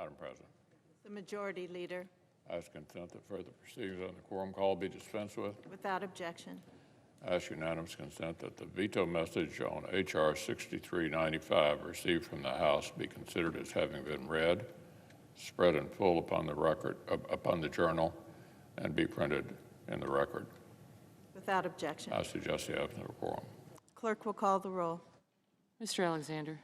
Madam President, The Majority Leader, I ask consent that further proceedings on the quorum call be dispensed with. without objection. I ask unanimous consent that the veto message on H.R. 6395 received from the House be considered as having been read, spread in full upon the record, upon the journal, and be printed in the record. Without objection. I suggest the absence of quorum. Clerk will call the roll. Mr. Alexander.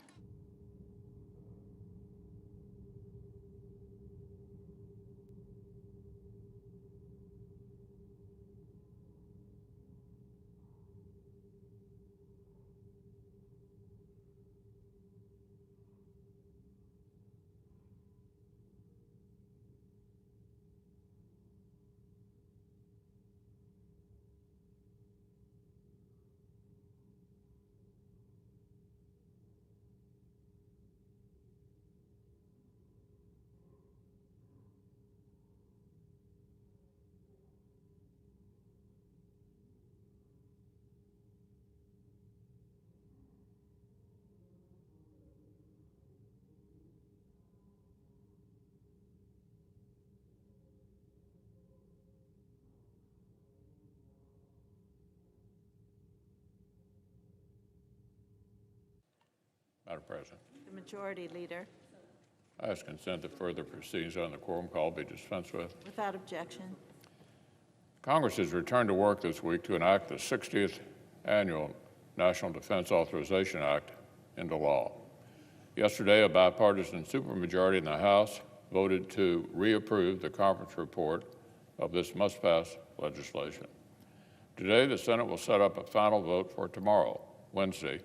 Madam President, The Majority Leader, I ask consent that further proceedings on the quorum call be dispensed with. without objection. Congress has returned to work this week to enact the 60th Annual National Defense Authorization Act into law. Yesterday, a bipartisan supermajority in the House voted to reapprove the conference report of this must-pass legislation. Today, the Senate will set up a final vote for tomorrow, Wednesday,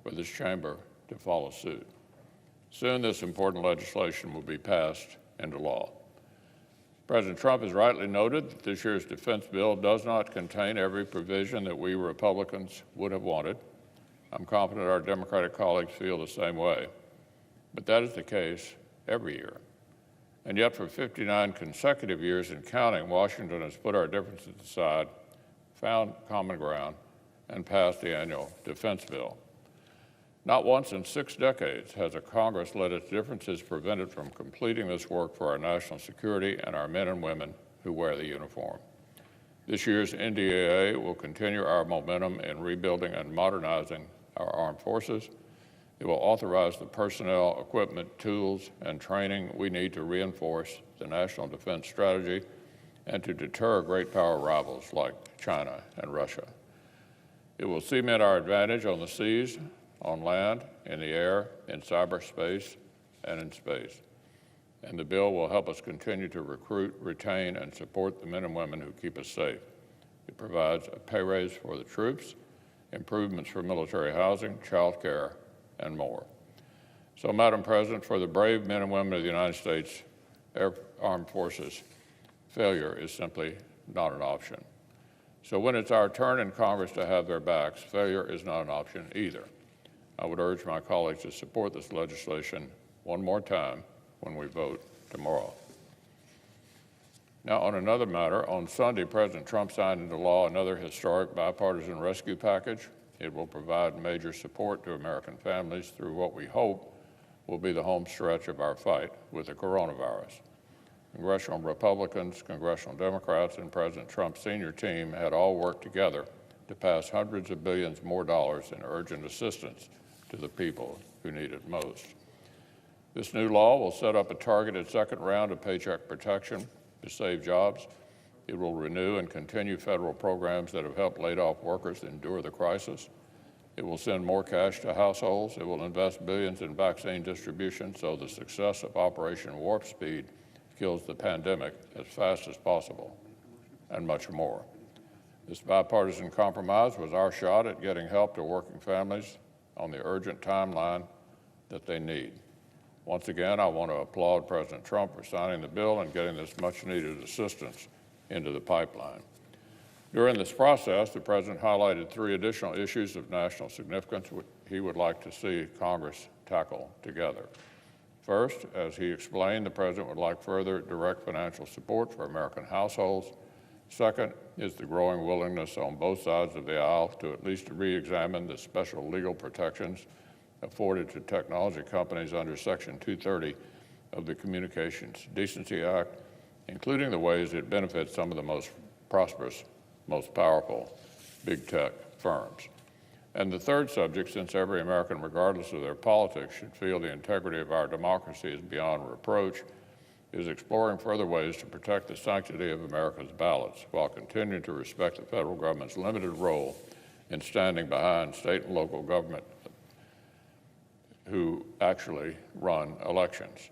for this chamber to follow suit. Soon, this important legislation will be passed into law. President Trump has rightly noted that this year's defense bill does not contain every provision that we Republicans would have wanted. I'm confident our Democratic colleagues feel the same way. But that is the case every year. And yet, for 59 consecutive years and counting, Washington has put our differences aside, found common ground, and passed the annual defense bill. Not once in 6 decades has a Congress let its differences prevent it from completing this work for our national security and our men and women who wear the uniform. This year's NDAA will continue our momentum in rebuilding and modernizing our armed forces. It will authorize the personnel, equipment, tools, and training we need to reinforce the national defense strategy and to deter great power rivals like China and Russia. It will cement our advantage on the seas, on land, in the air, in cyberspace, and in space. And the bill will help us continue to recruit, retain, and support the men and women who keep us safe. It provides a pay raise for the troops, improvements for military housing, child care, and more. So, Madam President, for the brave men and women of the United States Armed Forces, failure is simply not an option. So when it's our turn in Congress to have their backs, failure is not an option either. I would urge my colleagues to support this legislation one more time when we vote tomorrow. Now, on another matter, on Sunday, President Trump signed into law another historic bipartisan rescue package. It will provide major support to American families through what we hope will be the home stretch of our fight with the coronavirus. Congressional Republicans, Congressional Democrats, and President Trump's senior team had all worked together to pass hundreds of billions more dollars in urgent assistance to the people who need it most. This new law will set up a targeted second round of paycheck protection to save jobs. It will renew and continue federal programs that have helped laid-off workers endure the crisis. It will send more cash to households. It will invest billions in vaccine distribution so the success of Operation Warp Speed kills the pandemic as fast as possible, and much more. This bipartisan compromise was our shot at getting help to working families on the urgent timeline that they need. Once again, I want to applaud President Trump for signing the bill and getting this much-needed assistance into the pipeline. During this process, the President highlighted 3 additional issues of national significance which he would like to see Congress tackle together. First, as he explained, the President would like further direct financial support for American households. Second is the growing willingness on both sides of the aisle to at least re-examine the special legal protections afforded to technology companies under Section 230 of the Communications Decency Act, including the ways it benefits some of the most prosperous, most powerful big tech firms. And the third subject, since every American, regardless of their politics, should feel the integrity of our democracy is beyond reproach, is exploring further ways to protect the sanctity of America's ballots while continuing to respect the federal government's limited role in standing behind state and local government who actually run elections.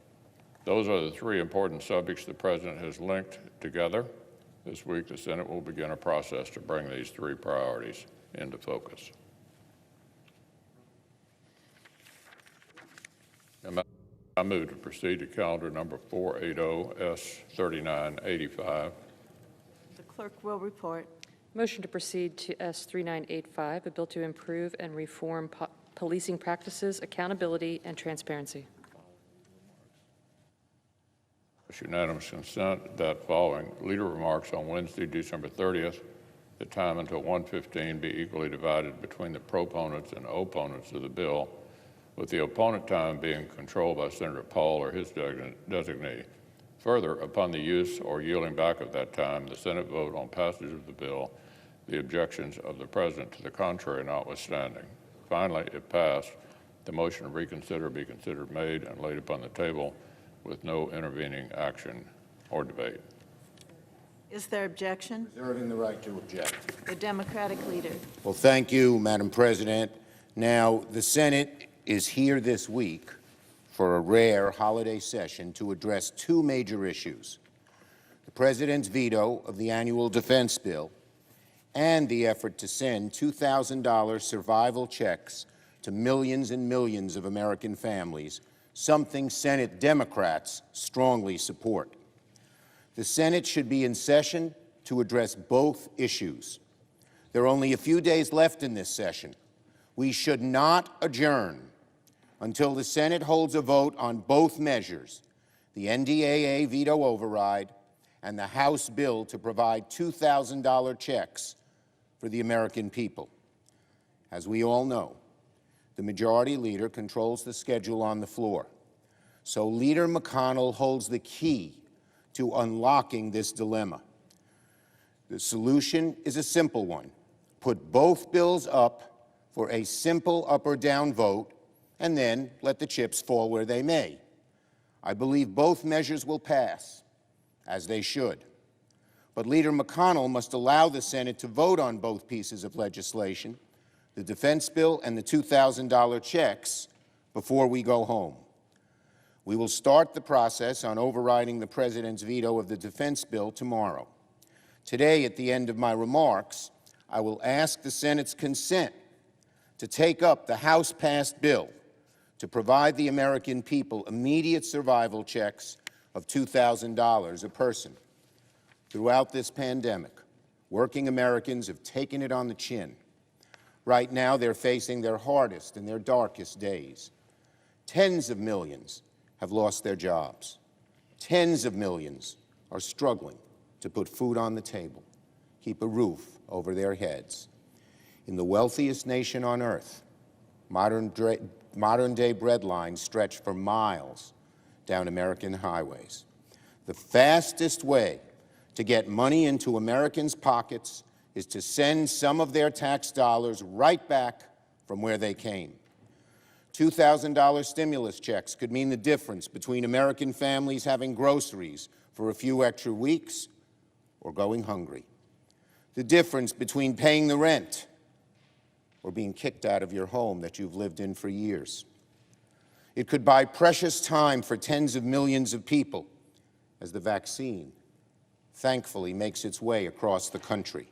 Those are the three important subjects the President has linked together. This week, the Senate will begin a process to bring these three priorities into focus. I move to proceed to calendar number 480S3985. The clerk will report. Motion to proceed to S3985, a bill to improve and reform policing practices, accountability, and transparency. With unanimous consent, that following leader remarks on Wednesday, December 30th, the time until 1:15 be equally divided between the proponents and opponents of the bill, with the opponent time being controlled by Senator Paul or his designee. Further, upon the use or yielding back of that time, the Senate vote on passage of the bill, the objections of the President to the contrary notwithstanding. Finally, if passed, the motion to reconsider be considered made and laid upon the table with no intervening action or debate. Is there objection? Reserving the right to object. The Democratic leader. Well, thank you, Madam President. Now, the Senate is here this week for a rare holiday session to address two major issues: the President's veto of the annual defense bill and the effort to send $2,000 survival checks to millions and millions of American families, something Senate Democrats strongly support. The Senate should be in session to address both issues. There are only a few days left in this session. We should not adjourn until the Senate holds a vote on both measures, the NDAA veto override and the House bill to provide $2,000 checks for the American people. As we all know, the Majority Leader controls the schedule on the floor. So Leader McConnell holds the key to unlocking this dilemma. The solution is a simple one. Put both bills up for a simple up or down vote, and then let the chips fall where they may. I believe both measures will pass, as they should. But Leader McConnell must allow the Senate to vote on both pieces of legislation, the defense bill and the $2,000 checks, before we go home. We will start the process on overriding the President's veto of the defense bill tomorrow. Today, at the end of my remarks, I will ask the Senate's consent to take up the House-passed bill to provide the American people immediate survival checks of $2,000 a person. Throughout this pandemic, working Americans have taken it on the chin. Right now, they're facing their hardest and their darkest days. Tens of millions have lost their jobs. Tens of millions are struggling to put food on the table, keep a roof over their heads. In the wealthiest nation on earth, modern-day bread lines stretch for miles down American highways. The fastest way to get money into Americans' pockets is to send some of their tax dollars right back from where they came. $2,000 stimulus checks could mean the difference between American families having groceries for a few extra weeks or going hungry. The difference between paying the rent or being kicked out of your home that you've lived in for years. It could buy precious time for tens of millions of people as the vaccine thankfully makes its way across the country.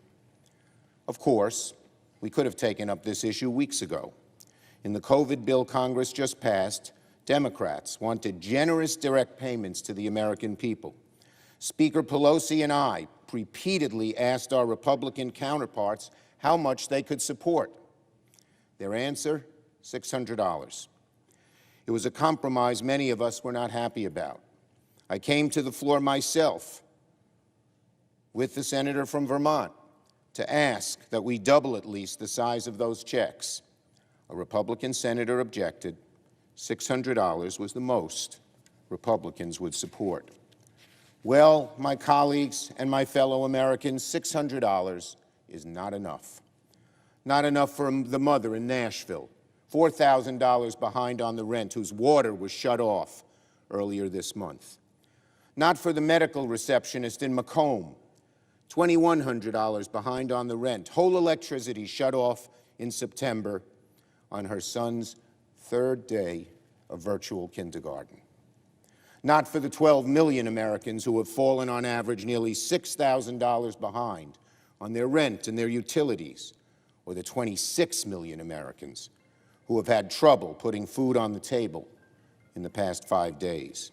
Of course, we could have taken up this issue weeks ago. In the COVID bill Congress just passed, Democrats wanted generous direct payments to the American people. Speaker Pelosi and I repeatedly asked our Republican counterparts how much they could support. Their answer, $600. It was a compromise many of us were not happy about. I came to the floor myself with the senator from Vermont to ask that we double at least the size of those checks. A Republican senator objected. $600 was the most Republicans would support. Well, my colleagues and my fellow Americans, $600 is not enough. Not enough for the mother in Nashville, $4,000 behind on the rent, whose water was shut off earlier this month. Not for the medical receptionist in Macomb, $2,100 behind on the rent, whole electricity shut off in September on her son's third day of virtual kindergarten. Not for the 12 million Americans who have fallen on average nearly $6,000 behind on their rent and their utilities, or the 26 million Americans who have had trouble putting food on the table in the past 5 days.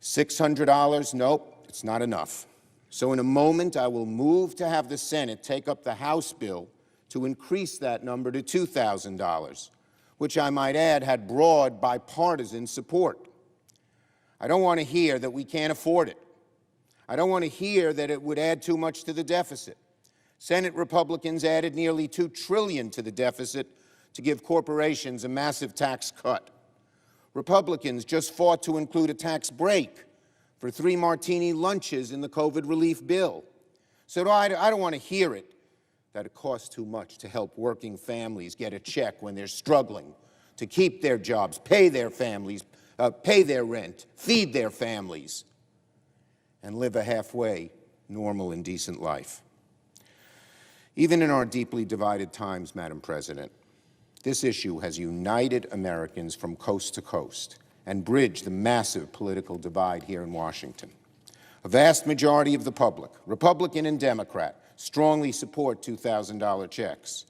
$600, nope, it's not enough. So in a moment, I will move to have the Senate take up the House bill to increase that number to $2,000, which I might add had broad bipartisan support. I don't want to hear that we can't afford it. I don't want to hear that it would add too much to the deficit. Senate Republicans added nearly $2 trillion to the deficit to give corporations a massive tax cut. Republicans just fought to include a tax break for 3 martini lunches in the COVID relief bill. So I don't want to hear it that it costs too much to help working families get a check when they're struggling to keep their jobs, pay their families, pay their rent, feed their families, and live a halfway normal and decent life. Even in our deeply divided times, Madam President, this issue has united Americans from coast to coast and bridged the massive political divide here in Washington. A vast majority of the public, Republican and Democrat, strongly support $2,000 checks.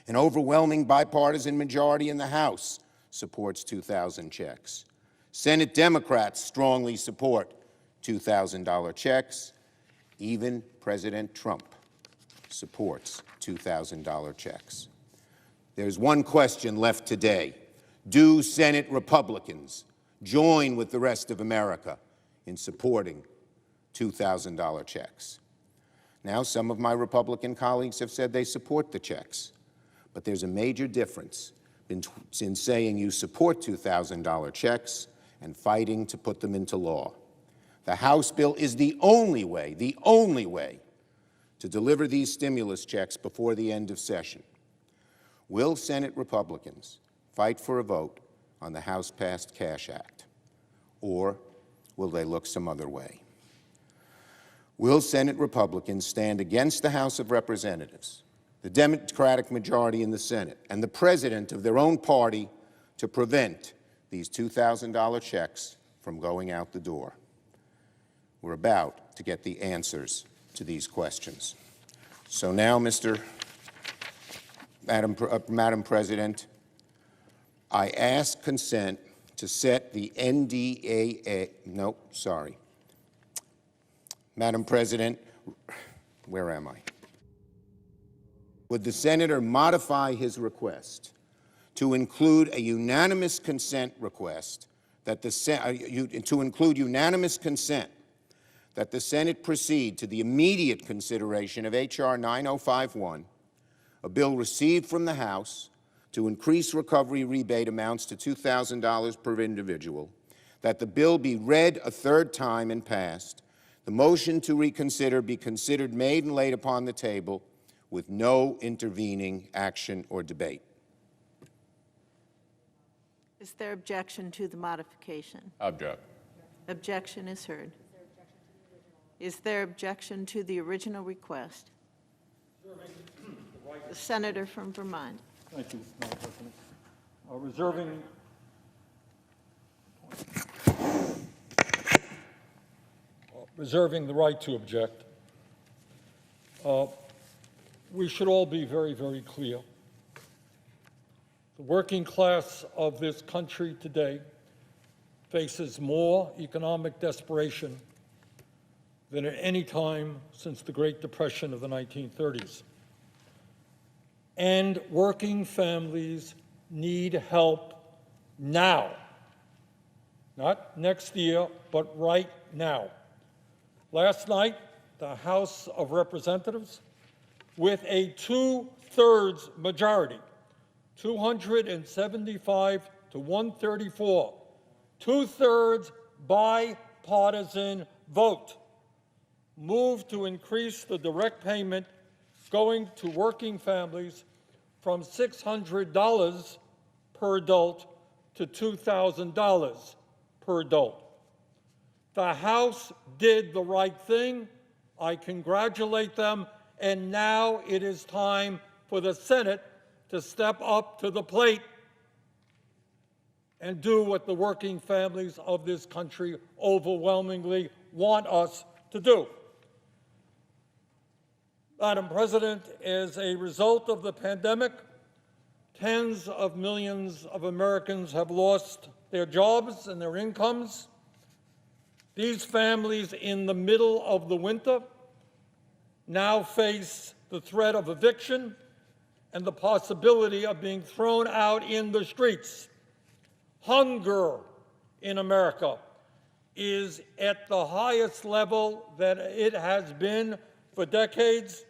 An overwhelming bipartisan majority in the House supports 2,000 checks. Senate Democrats strongly support $2,000 checks. Even President Trump supports $2,000 checks. There's one question left today. Do Senate Republicans join with the rest of America in supporting $2,000 checks? Now, some of my Republican colleagues have said they support the checks, but there's a major difference in saying you support $2,000 checks and fighting to put them into law. The House bill is the only way to deliver these stimulus checks before the end of session. Will Senate Republicans fight for a vote on the House-passed Cash Act, or will they look some other way? Will Senate Republicans stand against the House of Representatives, the Democratic majority in the Senate, and the president of their own party to prevent these $2,000 checks from going out the door? We're about to get the answers to these questions. So now, Madam President, I ask consent to set the NDAA, Madam President, where am I? Would the Senator modify his request to include a unanimous consent request that the Senate proceed to the immediate consideration of H.R. 9051, a bill received from the House to increase recovery rebate amounts to $2,000 per individual, that the bill be read a third time and passed, the motion to reconsider be considered, made, and laid upon the table with no intervening action or debate? Is there objection to the modification? Object. Objection is heard. Is there objection to the original request? The senator from Vermont. Thank you, Madam President. Reserving the right to object, we should all be very, very clear. The working class of this country today faces more economic desperation than at any time since the Great Depression of the 1930s. And working families need help now. Not next year, but right now. Last night, the House of Representatives, with a 2/3 majority, 275 to 134, two-thirds bipartisan vote, moved to increase the direct payment going to working families from $600 per adult to $2,000 per adult. The House did the right thing. I congratulate them, and now it is time for the Senate to step up to the plate and do what the working families of this country overwhelmingly want us to do. Madam President, as a result of the pandemic, tens of millions of Americans have lost their jobs and their incomes. These families in the middle of the winter now face the threat of eviction and the possibility of being thrown out in the streets. Hunger in America is at the highest level that it has been for decades,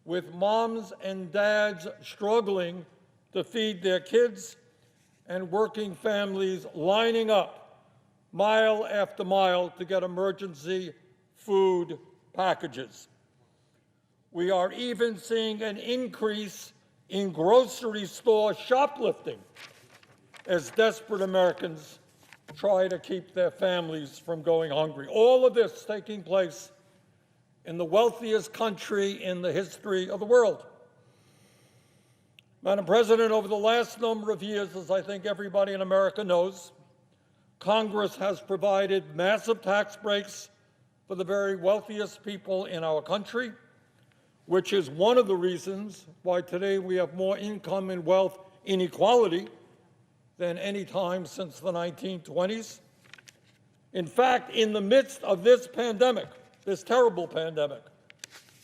with moms and dads struggling to feed their kids and working families lining up mile after mile to get emergency food packages. We are even seeing an increase in grocery store shoplifting as desperate Americans try to keep their families from going hungry. All of this taking place in the wealthiest country in the history of the world. Madam President, over the last number of years, as I think everybody in America knows, Congress has provided massive tax breaks for the very wealthiest people in our country, which is one of the reasons why today we have more income and wealth inequality than any time since the 1920s. In fact, in the midst of this pandemic, this terrible pandemic,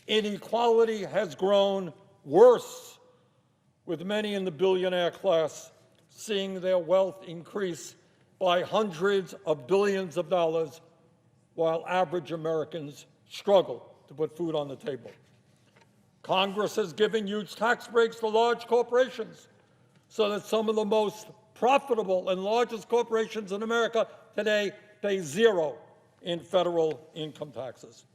inequality has grown worse, with many in the billionaire class seeing their wealth increase by hundreds of billions of dollars, while average Americans struggle to put food on the table. Congress has given huge tax breaks to large corporations so that some of the most profitable and largest corporations in America today pay zero in federal income taxes.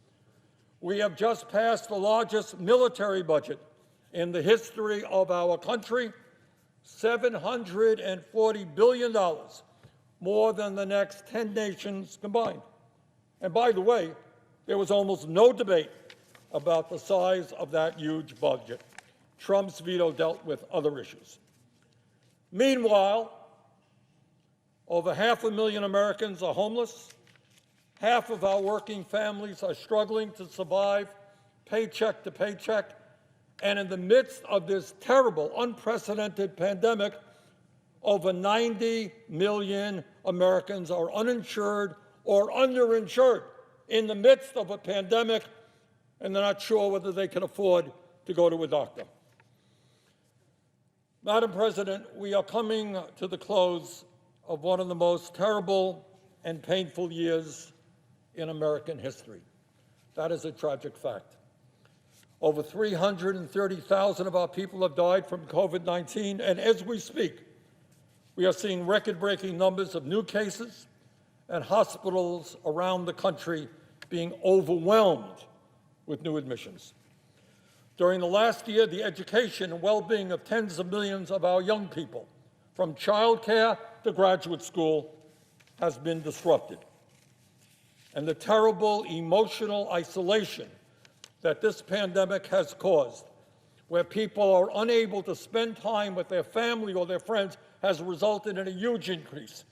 We have just passed the largest military budget in the history of our country, $740 billion, more than the next 10 nations combined. And by the way, there was almost no debate about the size of that huge budget. Trump's veto dealt with other issues. Meanwhile, over 500,000 Americans are homeless. Half of our working families are struggling to survive paycheck to paycheck. And in the midst of this terrible, unprecedented pandemic, over 90 million Americans are uninsured or underinsured in the midst of a pandemic, and they're not sure whether they can afford to go to a doctor. Madam President, we are coming to the close of one of the most terrible and painful years in American history. That is a tragic fact. Over 330,000 of our people have died from COVID-19, and as we speak, we are seeing record-breaking numbers of new cases and hospitals around the country being overwhelmed with new admissions. During the last year, the education and well-being of tens of millions of our young people, from childcare to graduate school, has been disrupted. And the terrible emotional isolation that this pandemic has caused, where people are unable to spend time with their family or their friends, has resulted in a huge increase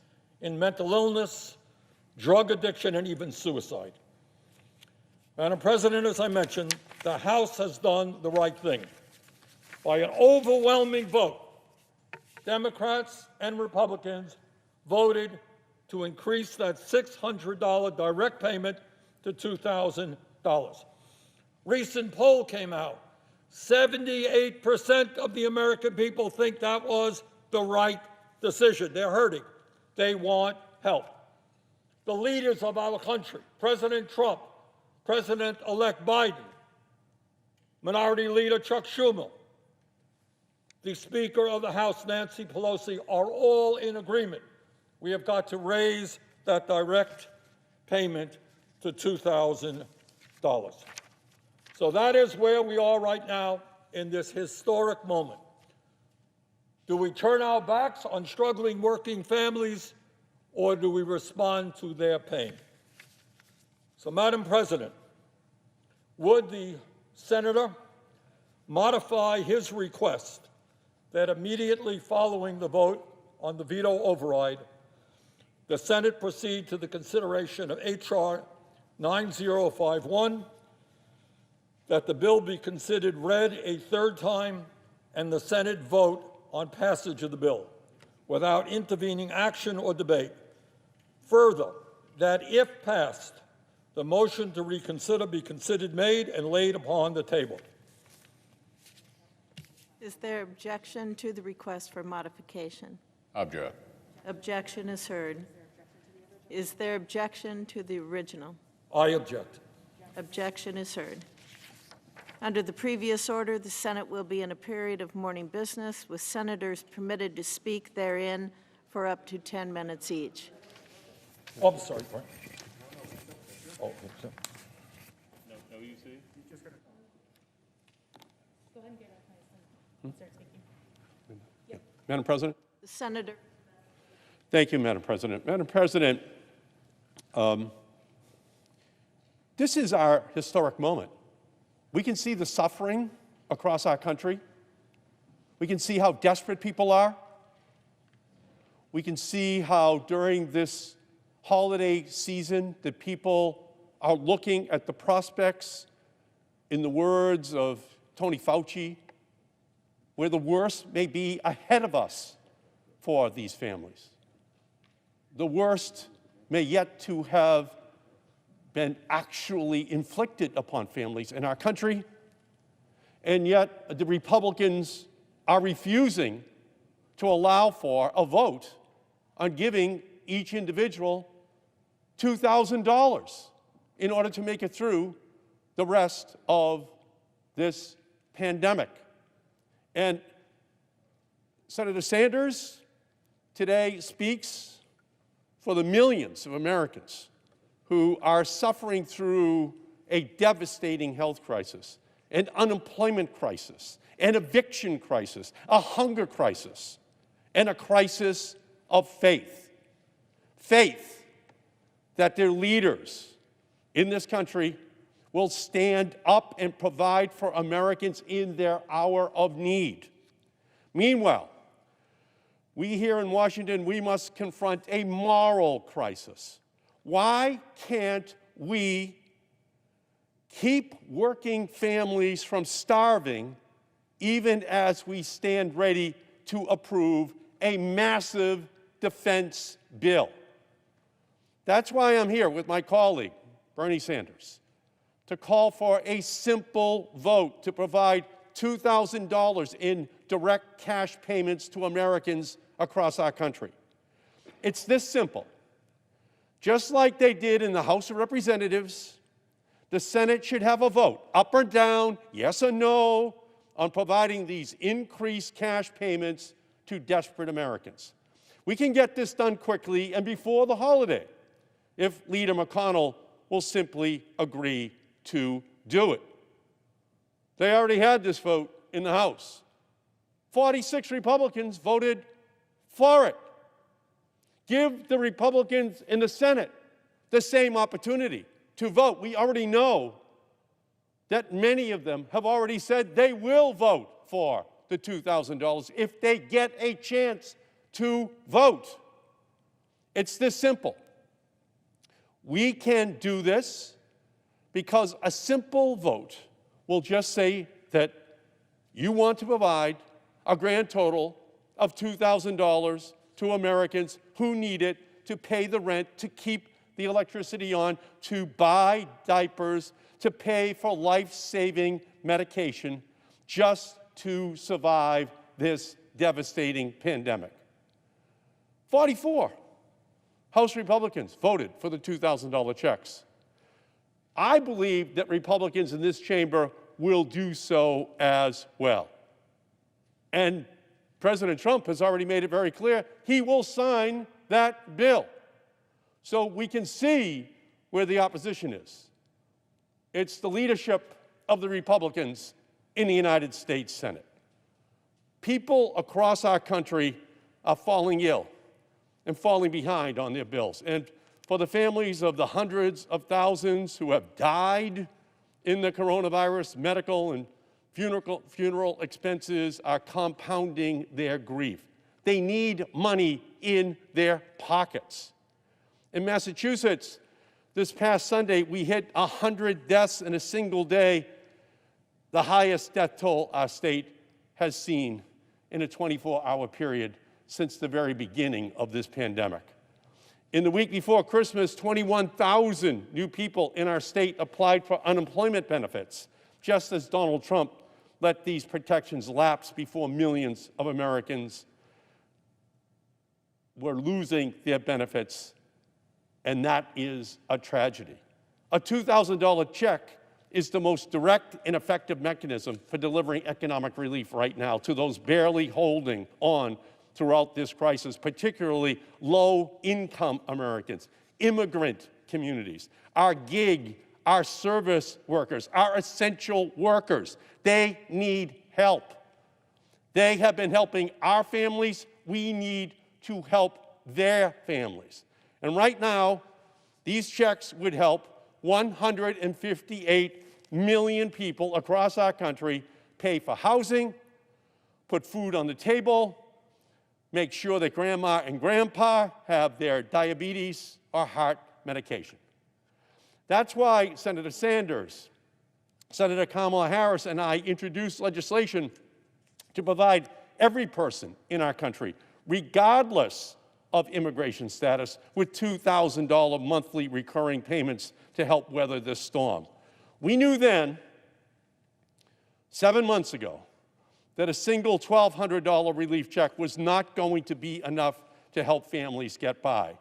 in mental illness, drug addiction, and even suicide. Madam President, as I mentioned, the House has done the right thing. By an overwhelming vote, Democrats and Republicans voted to increase that $600 direct payment to $2,000. Recent poll came out. 78% of the American people think that was the right decision. They're hurting. They want help. The leaders of our country, President Trump, President-elect Biden, Minority Leader Chuck Schumer, the Speaker of the House, Nancy Pelosi, are all in agreement we have got to raise that direct payment to $2,000. So that is where we are right now in this historic moment. Do we turn our backs on struggling working families, or do we respond to their pain? So, Madam President, would the senator modify his request that immediately following the vote on the veto override, the Senate proceed to the consideration of H.R. 9051, that the bill be considered read a third time, and the Senate vote on passage of the bill without intervening action or debate. Further, that if passed, the motion to reconsider be considered made and laid upon the table. Is there objection to the request for modification? Object. Objection is heard. Is there objection to the original? I object. Objection is heard. Under the previous order, the Senate will be in a period of morning business, with senators permitted to speak therein for up to 10 minutes each. Oh, I'm sorry, Frank. Oh, okay. No, you see? Madam President? The senator. Thank you, Madam President. Madam President, this is our historic moment. We can see the suffering across our country. We can see how desperate people are. We can see how during this holiday season that people are looking at the prospects, in the words of Tony Fauci, where the worst may be ahead of us for these families. The worst may yet to have been actually inflicted upon families in our country, and yet the Republicans are refusing to allow for a vote on giving each individual $2,000 in order to make it through the rest of this pandemic. And Senator Sanders today speaks for the millions of Americans who are suffering through a devastating health crisis, an unemployment crisis, an eviction crisis, a hunger crisis, and a crisis of faith. Faith that their leaders in this country will stand up and provide for Americans in their hour of need. Meanwhile, we here in Washington, we must confront a moral crisis. Why can't we keep working families from starving even as we stand ready to approve a massive defense bill? That's why I'm here with my colleague, Bernie Sanders, to call for a simple vote to provide $2,000 in direct cash payments to Americans across our country. It's this simple. Just like they did in the House of Representatives, the Senate should have a vote, up or down, yes or no, on providing these increased cash payments to desperate Americans. We can get this done quickly and before the holiday if Leader McConnell will simply agree to do it. They already had this vote in the House. 46 Republicans voted for it. Give the Republicans in the Senate the same opportunity to vote. We already know that many of them have already said they will vote for the $2,000 if they get a chance to vote. It's this simple. We can do this because a simple vote will just say that you want to provide a grand total of $2,000 to Americans who need it to pay the rent, to keep the electricity on, to buy diapers, to pay for life-saving medication, just to survive this devastating pandemic. 44 House Republicans voted for the $2,000 checks. I believe that Republicans in this chamber will do so as well. And President Trump has already made it very clear he will sign that bill so we can see where the opposition is. It's the leadership of the Republicans in the United States Senate. People across our country are falling ill and falling behind on their bills. And for the families of the hundreds of thousands who have died in the coronavirus, medical and funeral expenses are compounding their grief. They need money in their pockets. In Massachusetts, this past Sunday, we hit 100 deaths in a single day, the highest death toll our state has seen in a 24-hour period since the very beginning of this pandemic. In the week before Christmas, 21,000 new people in our state applied for unemployment benefits, just as Donald Trump let these protections lapse before millions of Americans were losing their benefits, and that is a tragedy. A $2,000 check is the most direct and effective mechanism for delivering economic relief right now to those barely holding on throughout this crisis, particularly low-income Americans, immigrant communities, our gig, our service workers, our essential workers. They need help. They have been helping our families. We need to help their families. And right now, these checks would help 158 million people across our country pay for housing, put food on the table, make sure that grandma and grandpa have their diabetes or heart medication. That's why Senator Sanders, Senator Kamala Harris, and I introduced legislation to provide every person in our country, regardless of immigration status, with $2,000 monthly recurring payments to help weather this storm. We knew then, 7 months ago, that a single $1,200 relief check was not going to be enough to help families get by.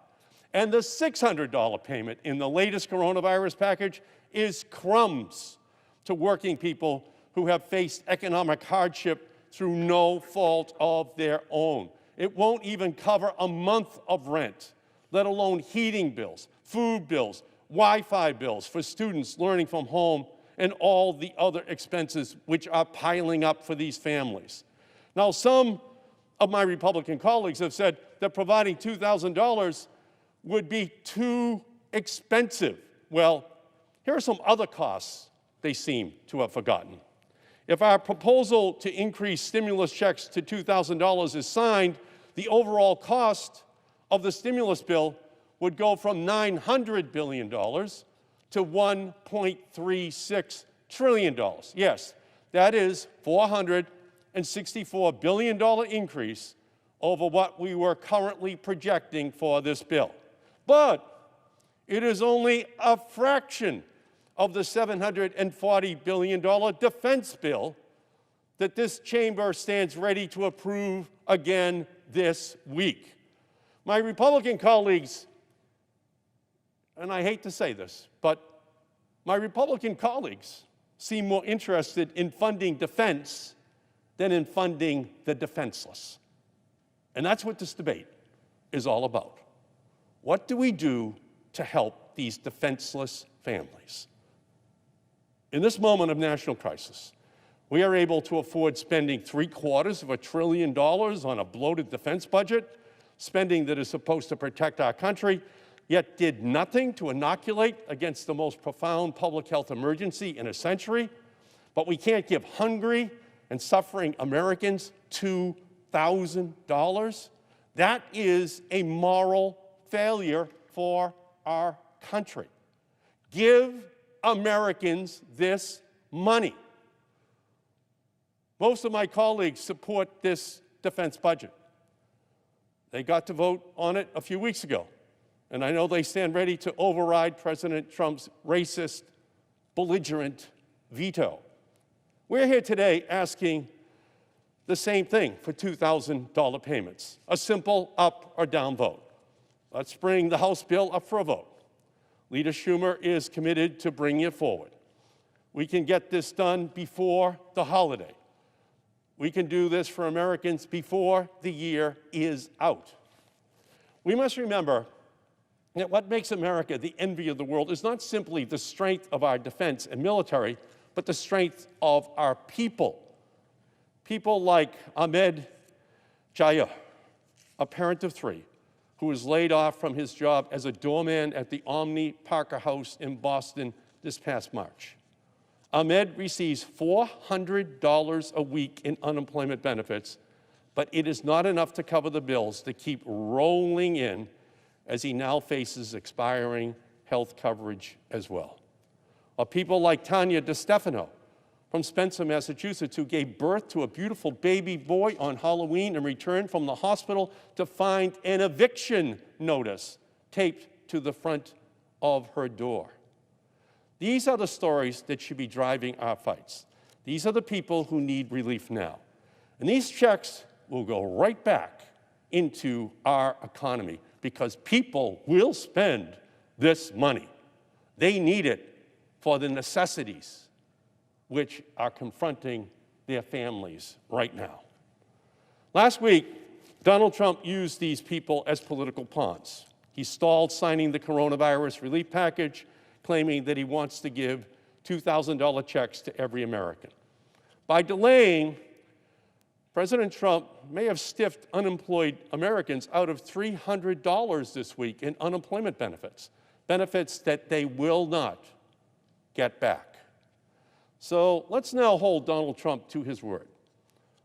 And the $600 payment in the latest coronavirus package is crumbs to working people who have faced economic hardship through no fault of their own. It won't even cover a month of rent, let alone heating bills, food bills, Wi-Fi bills for students learning from home, and all the other expenses which are piling up for these families. Now, some of my Republican colleagues have said that providing $2,000 would be too expensive. Well, here are some other costs they seem to have forgotten. If our proposal to increase stimulus checks to $2,000 is signed, the overall cost of the stimulus bill would go from $900 billion to $1.36 trillion. Yes, that is $464 billion increase over what we were currently projecting for this bill. But it is only a fraction of the $740 billion defense bill that this chamber stands ready to approve again this week. My Republican colleagues, and I hate to say this, but my Republican colleagues seem more interested in funding defense than in funding the defenseless. And that's what this debate is all about. What do we do to help these defenseless families? In this moment of national crisis, we are able to afford spending $750 billion on a bloated defense budget, spending that is supposed to protect our country, yet did nothing to inoculate against the most profound public health emergency in a century. But we can't give hungry and suffering Americans $2,000. That is a moral failure for our country. Give Americans this money. Most of my colleagues support this defense budget. They got to vote on it a few weeks ago. And I know they stand ready to override President Trump's racist, belligerent veto. We're here today asking the same thing for $2,000 payments, a simple up or down vote. Let's bring the House bill up for a vote. Leader Schumer is committed to bringing it forward. We can get this done before the holiday. We can do this for Americans before the year is out. We must remember that what makes America the envy of the world is not simply the strength of our defense and military, but the strength of our people. People like Ahmed Jaya, a parent of 3, who was laid off from his job as a doorman at the Omni Parker House in Boston this past March. Ahmed receives $400 a week in unemployment benefits, but it is not enough to cover the bills that keep rolling in as he now faces expiring health coverage as well. Or people like Tanya DeStefano from Spencer, Massachusetts, who gave birth to a beautiful baby boy on Halloween and returned from the hospital to find an eviction notice taped to the front of her door. These are the stories that should be driving our fights. These are the people who need relief now. And these checks will go right back into our economy because people will spend this money. They need it for the necessities which are confronting their families right now. Last week, Donald Trump used these people as political pawns. He stalled signing the coronavirus relief package, claiming that he wants to give $2,000 checks to every American. By delaying, President Trump may have stiffed unemployed Americans out of $300 this week in unemployment benefits, benefits that they will not get back. So let's now hold Donald Trump to his word.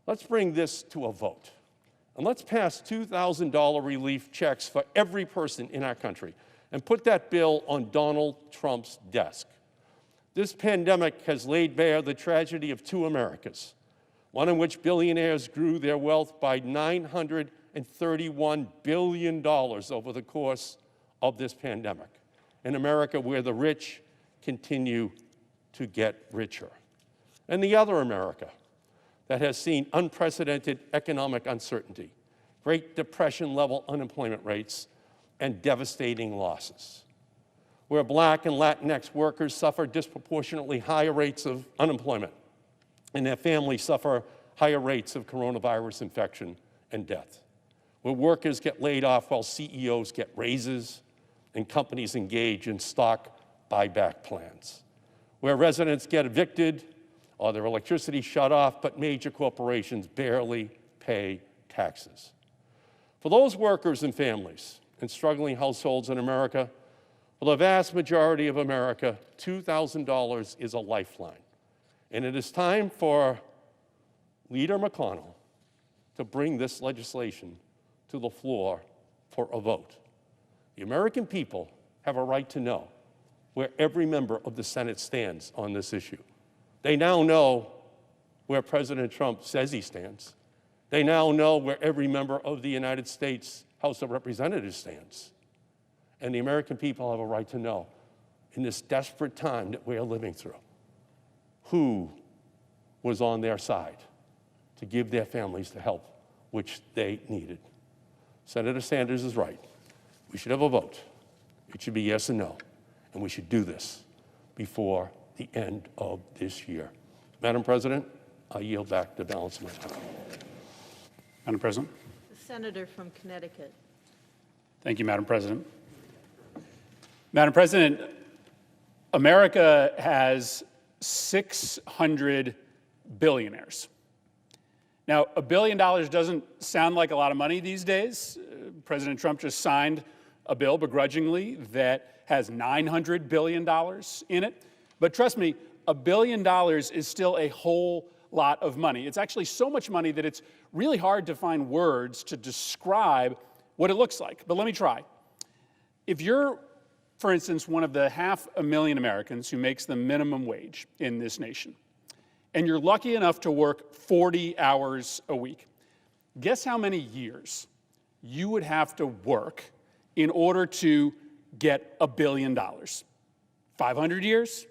Let's bring this to a vote. And let's pass $2,000 relief checks for every person in our country and put that bill on Donald Trump's desk. This pandemic has laid bare the tragedy of 2 Americas, one in which billionaires grew their wealth by $931 billion over the course of this pandemic, an America where the rich continue to get richer. And the other America that has seen unprecedented economic uncertainty, Great Depression-level unemployment rates, and devastating losses, where Black and Latinx workers suffer disproportionately higher rates of unemployment, and their families suffer higher rates of coronavirus infection and death, where workers get laid off while CEOs get raises and companies engage in stock buyback plans, where residents get evicted or their electricity shut off, but major corporations barely pay taxes. For those workers and families and struggling households in America, for the vast majority of America, $2,000 is a lifeline. And it is time for Leader McConnell to bring this legislation to the floor for a vote. The American people have a right to know where every member of the Senate stands on this issue. They now know where President Trump says he stands. They now know where every member of the United States House of Representatives stands. And the American people have a right to know, in this desperate time that we are living through, who was on their side to give their families the help which they needed. Senator Sanders is right. We should have a vote. It should be yes and no. And we should do this before the end of this year. Madam President, I yield back the balance of my time. Madam President. The senator from Connecticut. Thank you, Madam President. Madam President, America has 600 billionaires. Now, $1 billion doesn't sound like a lot of money these days. President Trump just signed a bill begrudgingly that has $900 billion in it. But trust me, $1 billion is still a whole lot of money. It's actually so much money that it's really hard to find words to describe what it looks like. But let me try. If you're, for instance, one of the 500,000 Americans who makes the minimum wage in this nation, and you're lucky enough to work 40 hours a week, guess how many years you would have to work in order to get $1 billion? 500 years?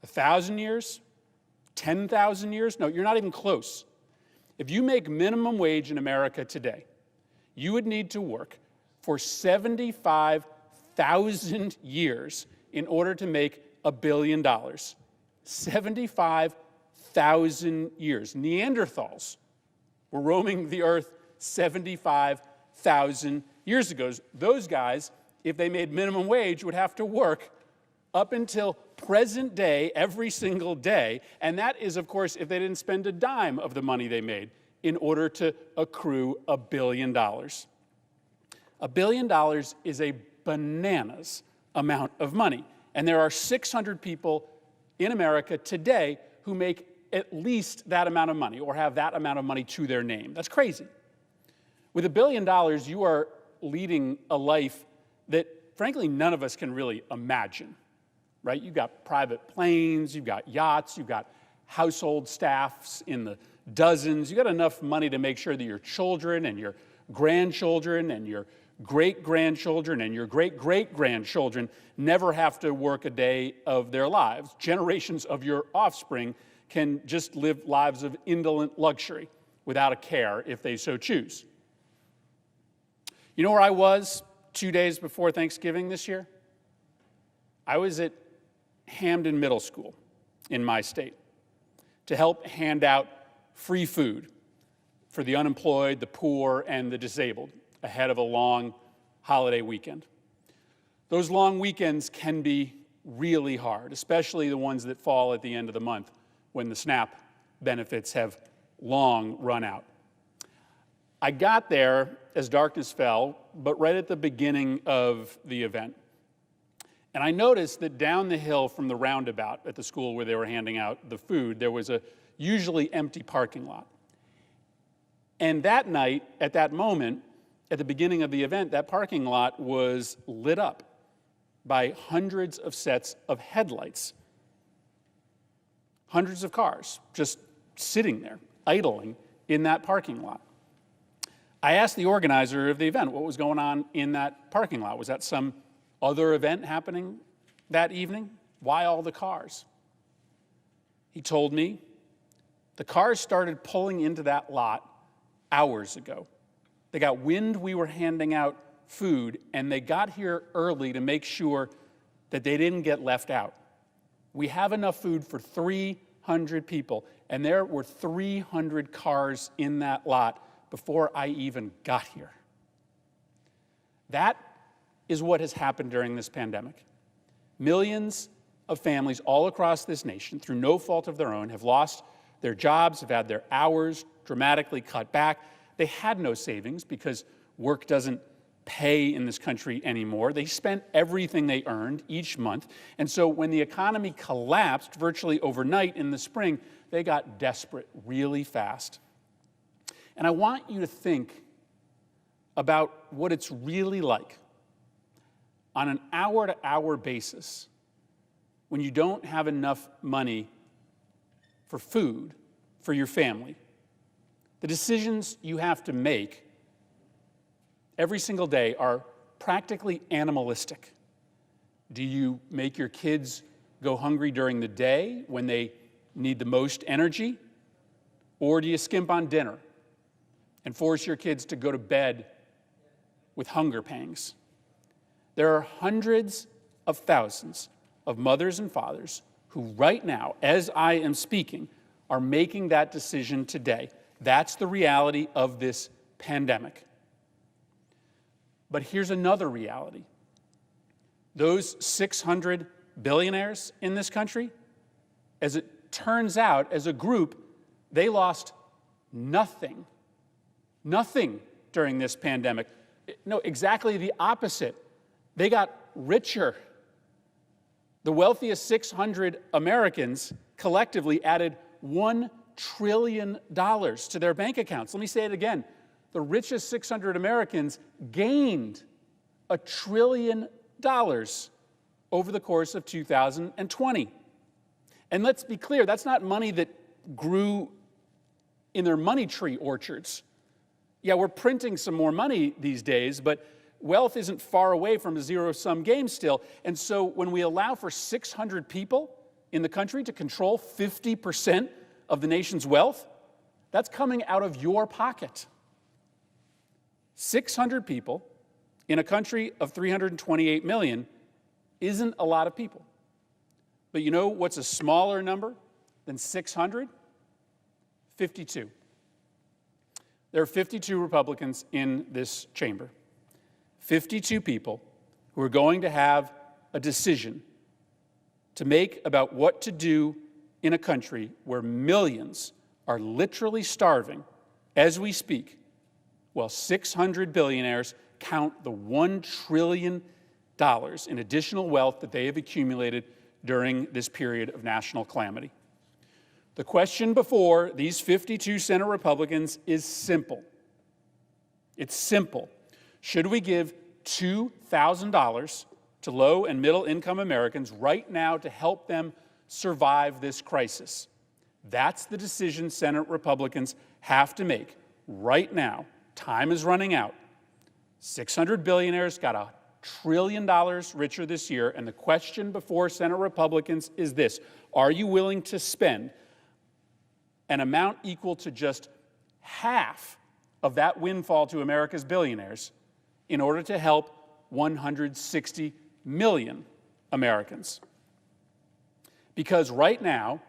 1,000 years? 10,000 years? No, you're not even close. If you make minimum wage in America today, you would need to work for 75,000 years in order to make $1 billion. 75,000 years. Neanderthals were roaming the earth 75,000 years ago. Those guys, if they made minimum wage, would have to work up until present day every single day. And that is, of course, if they didn't spend a dime of the money they made in order to accrue $1 billion. $1 billion is a bananas amount of money. And there are 600 people in America today who make at least that amount of money or have that amount of money to their name. That's crazy. With $1 billion, you are leading a life that, frankly, none of us can really imagine, right? You've got private planes, you've got yachts, you've got household staffs in the dozens. You've got enough money to make sure that your children and your grandchildren and your great-grandchildren and your great-great-grandchildren never have to work a day of their lives. Generations of your offspring can just live lives of indolent luxury without a care if they so choose. You know where I was 2 days before Thanksgiving this year? I was at Hamden Middle School in my state to help hand out free food for the unemployed, the poor, and the disabled ahead of a long holiday weekend. Those long weekends can be really hard, especially the ones that fall at the end of the month when the SNAP benefits have long run out. I got there as darkness fell, but right at the beginning of the event. And I noticed that down the hill from the roundabout at the school where they were handing out the food, there was a usually empty parking lot. And that night, at that moment, at the beginning of the event, that parking lot was lit up by hundreds of sets of headlights. Hundreds of cars just sitting there, idling in that parking lot. I asked the organizer of the event what was going on in that parking lot. Was that some other event happening that evening? Why all the cars? He told me the cars started pulling into that lot hours ago. They got wind we were handing out food, and they got here early to make sure that they didn't get left out. We have enough food for 300 people, and there were 300 cars in that lot before I even got here. That is what has happened during this pandemic. Millions of families all across this nation, through no fault of their own, have lost their jobs, have had their hours dramatically cut back. They had no savings because work doesn't pay in this country anymore. They spent everything they earned each month. And so when the economy collapsed virtually overnight in the spring, they got desperate really fast. And I want you to think about what it's really like on an hour-to-hour basis when you don't have enough money for food for your family. The decisions you have to make every single day are practically animalistic. Do you make your kids go hungry during the day when they need the most energy? Or do you skimp on dinner and force your kids to go to bed with hunger pangs? There are hundreds of thousands of mothers and fathers who right now, as I am speaking, are making that decision today. That's the reality of this pandemic. But here's another reality. Those 600 billionaires in this country, as it turns out, as a group, they lost nothing during this pandemic. No, exactly the opposite. They got richer. The wealthiest 600 Americans collectively added $1 trillion to their bank accounts. Let me say it again. The richest 600 Americans gained $1 trillion over the course of 2020. And let's be clear, that's not money that grew in their money tree orchards. Yeah, we're printing some more money these days, but wealth isn't far away from a zero-sum game still. And so when we allow for 600 people in the country to control 50% of the nation's wealth, that's coming out of your pocket. 600 people in a country of 328 million isn't a lot of people. But you know what's a smaller number than 600? 52. There are 52 Republicans in this chamber. 52 people who are going to have a decision to make about what to do in a country where millions are literally starving as we speak, while 600 billionaires count the $1 trillion in additional wealth that they have accumulated during this period of national calamity. The question before these 52 Senate Republicans is simple. It's simple. Should we give $2,000 to low and middle income Americans right now to help them survive this crisis? That's the decision Senate Republicans have to make right now. Time is running out. 600 billionaires got $1 trillion richer this year, and the question before Senate Republicans is this: are you willing to spend an amount equal to just half of that windfall to America's billionaires in order to help 160 million Americans? Because right now,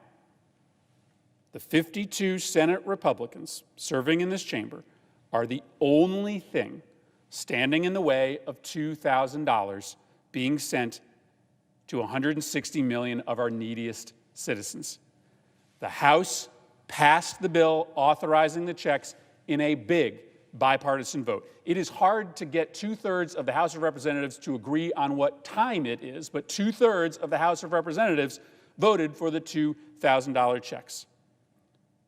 the 52 Senate Republicans serving in this chamber are the only thing standing in the way of $2,000 being sent to 160 million of our neediest citizens. The House passed the bill authorizing the checks in a big bipartisan vote. It is hard to get 2/3 of the House of Representatives to agree on what time it is, but 2/3 of the House of Representatives voted for the $2,000 checks.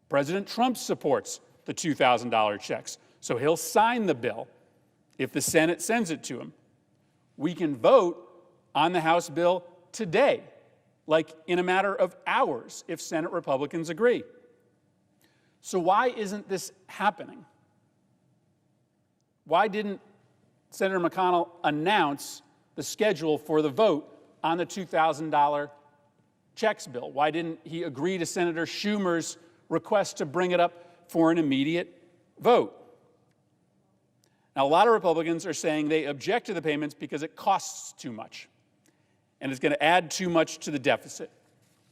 President Trump supports the $2,000 checks, so he'll sign the bill if the Senate sends it to him. We can vote on the House bill today, like in a matter of hours, if Senate Republicans agree. So why isn't this happening? Why didn't Senator McConnell announce the schedule for the vote on the $2,000 checks bill? Why didn't he agree to Senator Schumer's request to bring it up for an immediate vote? Now, a lot of Republicans are saying they object to the payments because it costs too much and it's going to add too much to the deficit.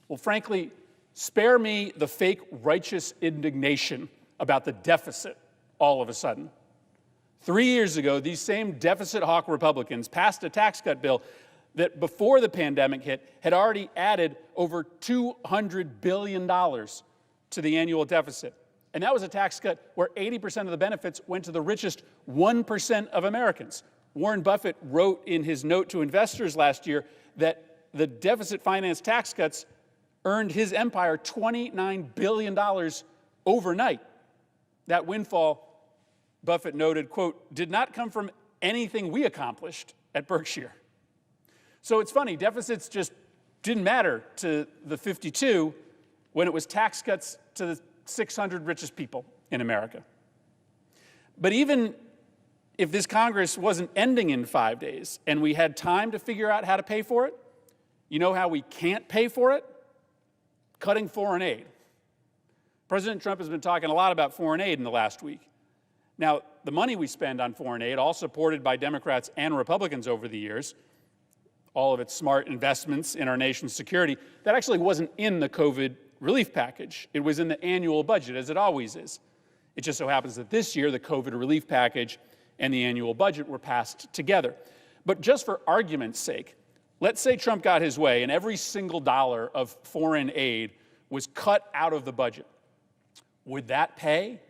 Well, frankly, spare me the fake righteous indignation about the deficit all of a sudden. 3 years ago, these same deficit hawk Republicans passed a tax cut bill that before the pandemic hit had already added over $200 billion to the annual deficit. And that was a tax cut where 80% of the benefits went to the richest 1% of Americans. Warren Buffett wrote in his note to investors last year that the deficit finance tax cuts earned his empire $29 billion overnight. That windfall, Buffett noted, quote, did not come from anything we accomplished at Berkshire. So it's funny, deficits just didn't matter to the 52 when it was tax cuts to the 600 richest people in America. But even if this Congress wasn't ending in 5 days and we had time to figure out how to pay for it, you know how we can't pay for it? Cutting foreign aid. President Trump has been talking a lot about foreign aid in the last week. Now, the money we spend on foreign aid, all supported by Democrats and Republicans over the years, all of its smart investments in our nation's security, that actually wasn't in the COVID relief package. It was in the annual budget, as it always is. It just so happens that this year, the COVID relief package and the annual budget were passed together. But just for argument's sake, let's say Trump got his way and every single dollar of foreign aid was cut out of the budget. Would that pay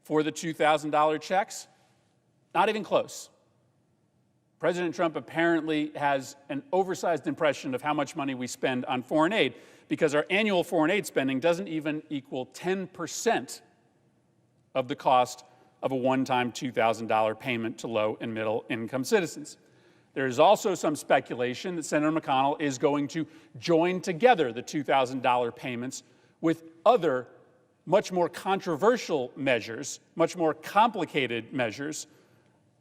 for the $2,000 checks? Not even close. President Trump apparently has an oversized impression of how much money we spend on foreign aid, because our annual foreign aid spending doesn't even equal 10% of the cost of a one-time $2,000 payment to low and middle income citizens. There is also some speculation that Senator McConnell is going to join together the $2,000 payments with other much more controversial measures, much more complicated measures,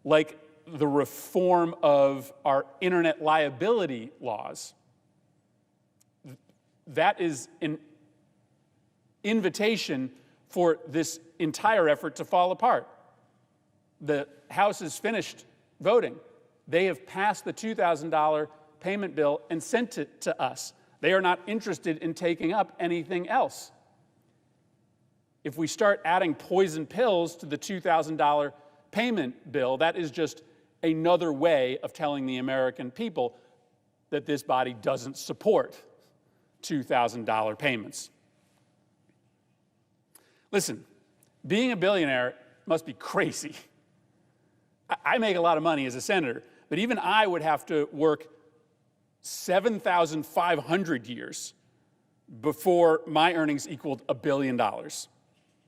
like the reform of our internet liability laws. That is an invitation for this entire effort to fall apart. The House has finished voting. They have passed the $2,000 payment bill and sent it to us. They are not interested in taking up anything else. If we start adding poison pills to the $2,000 payment bill, that is just another way of telling the American people that this body doesn't support $2,000 payments. Listen, being a billionaire must be crazy. I make a lot of money as a senator, but even I would have to work 7,500 years before my earnings equaled $1 billion.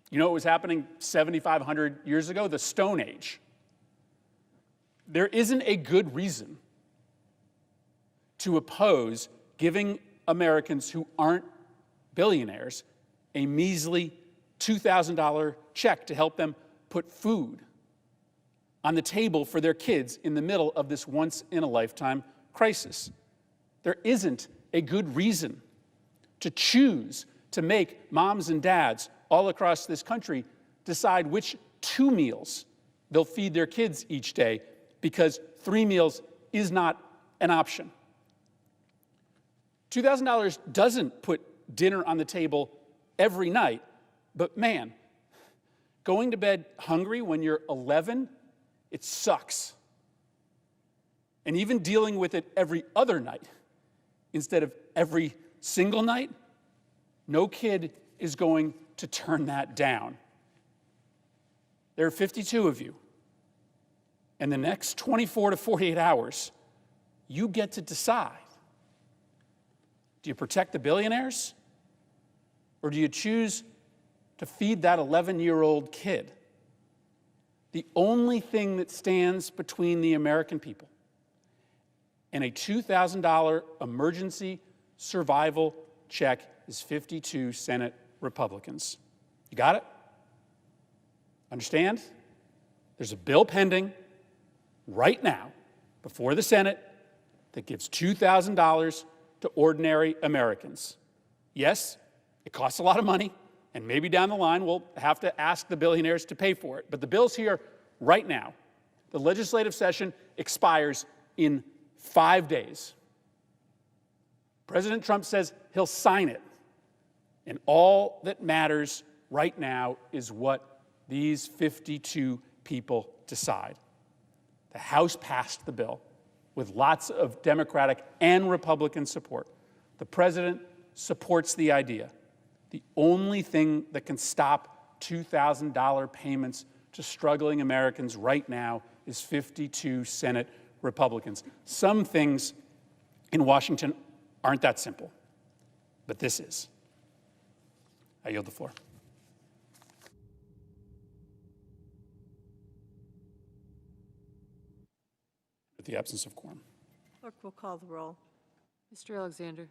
You know what was happening 7,500 years ago? The Stone Age. There isn't a good reason to oppose giving Americans who aren't billionaires a measly $2,000 check to help them put food on the table for their kids in the middle of this once-in-a-lifetime crisis. There isn't a good reason to choose to make moms and dads all across this country decide which 2 meals they'll feed their kids each day, because 3 meals is not an option. $2,000 doesn't put dinner on the table every night, but man, going to bed hungry when you're 11, it sucks. And even dealing with it every other night instead of every single night, no kid is going to turn that down. There are 52 of you. And the next 24 to 48 hours, you get to decide. Do you protect the billionaires? Or do you choose to feed that 11-year-old kid? The only thing that stands between the American people and a $2,000 emergency survival check is 52 Senate Republicans. You got it? Understand? There's a bill pending right now before the Senate that gives $2,000 to ordinary Americans. Yes, it costs a lot of money, and maybe down the line we'll have to ask the billionaires to pay for it. But the bill's here right now. The legislative session expires in 5 days. President Trump says he'll sign it. And all that matters right now is what these 52 people decide. The House passed the bill with lots of Democratic and Republican support. The president supports the idea. The only thing that can stop $2,000 payments to struggling Americans right now is 52 Senate Republicans. Some things in Washington aren't that simple, but this is. I yield the floor. With the absence of quorum. Clerk will call the roll. Mr. Alexander.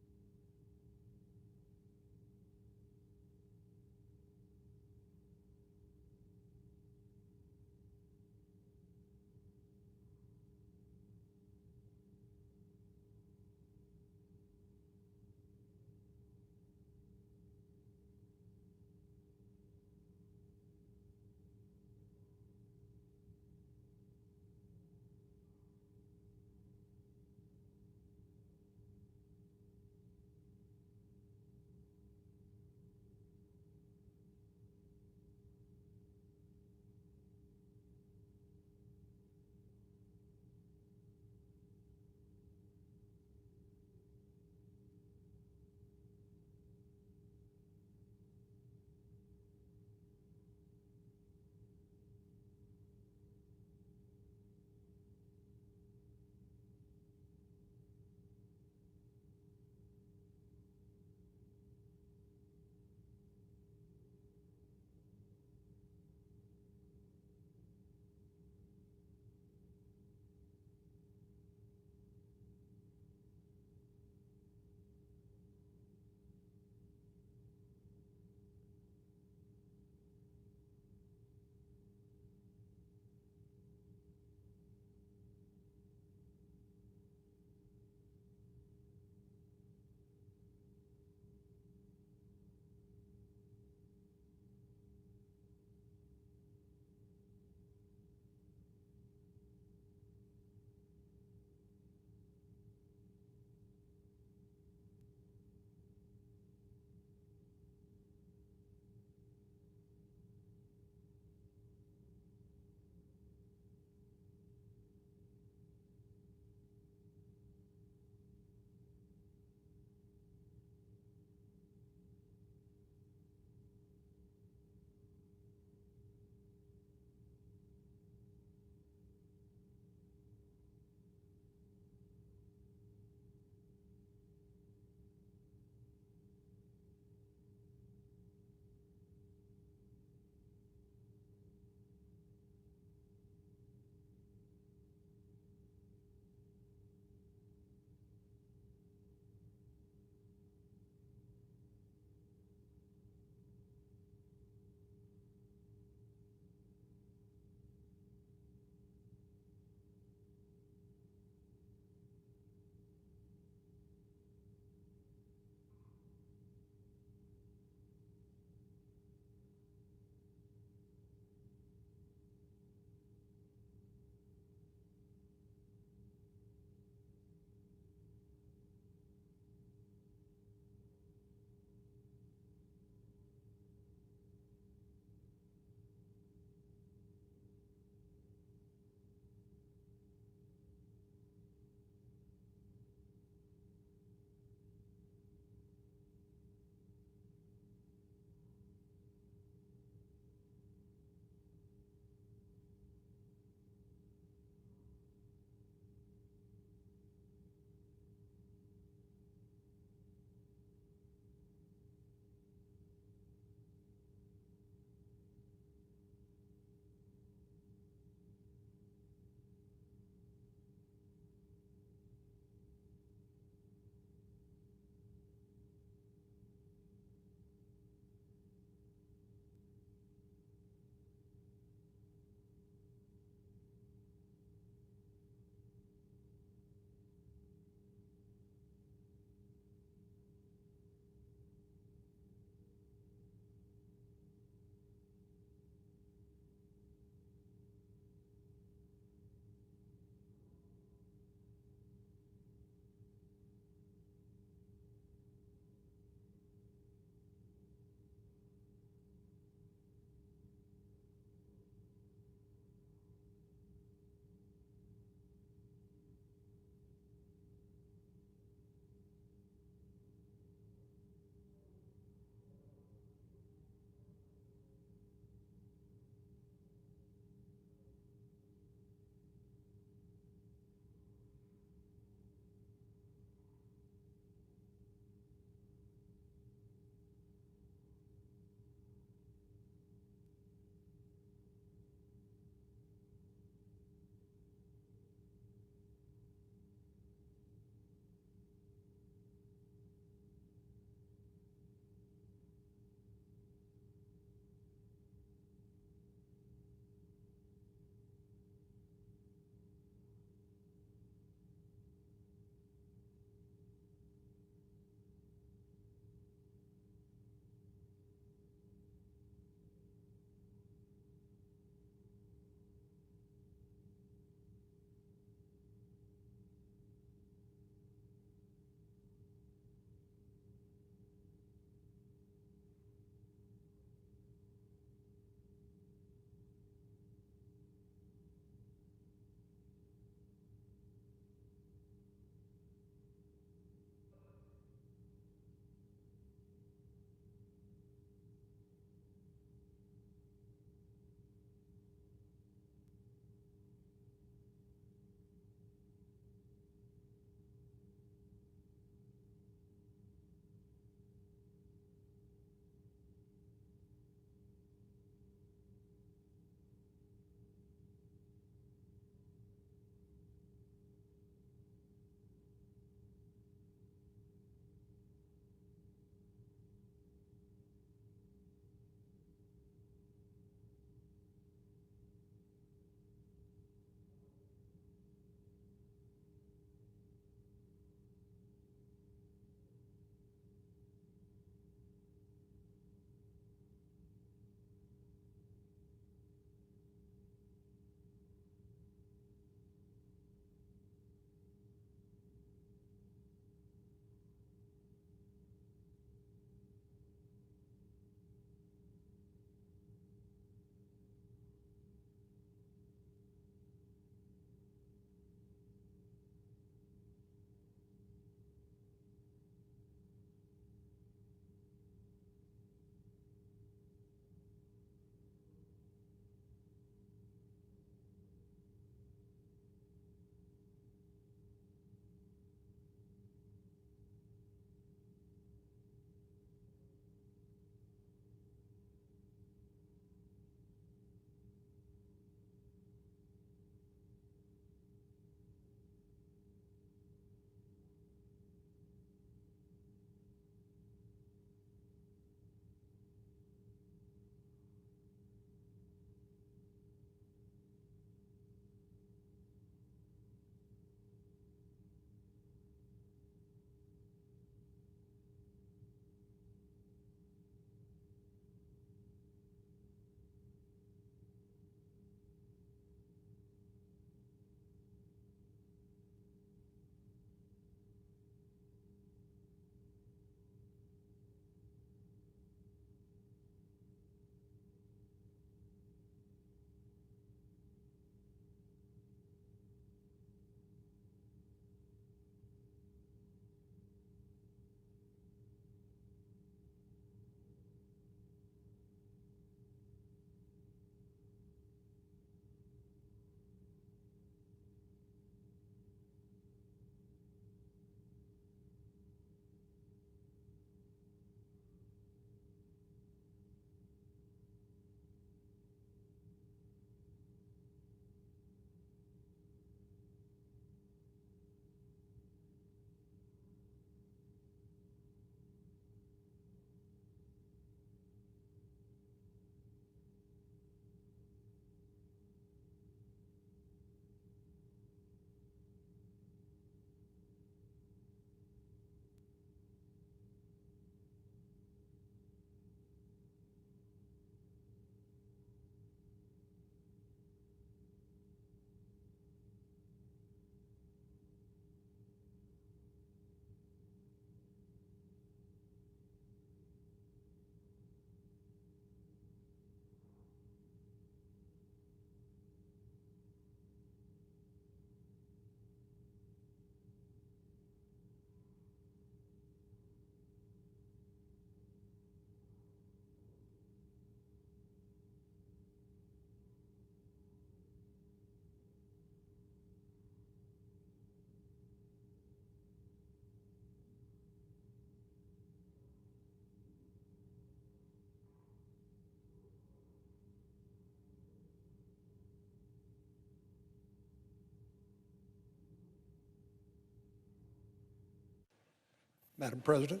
Madam President.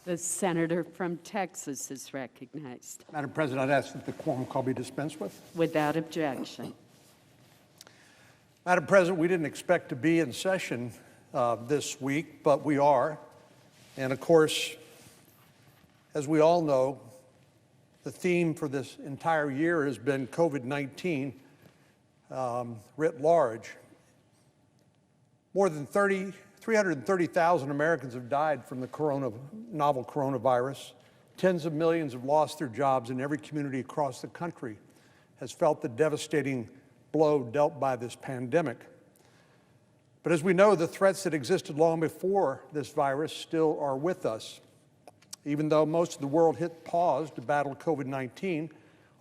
The senator from Texas is recognized. Madam President, I'd ask that the quorum call be dispensed with. Without objection. Madam President, we didn't expect to be in session this week, but we are. And of course, as we all know, the theme for this entire year has been COVID-19 writ large. More than 330,000 Americans have died from the novel coronavirus. Tens of millions have lost their jobs, and every community across the country has felt the devastating blow dealt by this pandemic. But as we know, the threats that existed long before this virus still are with us. Even though most of the world hit pause to battle COVID-19,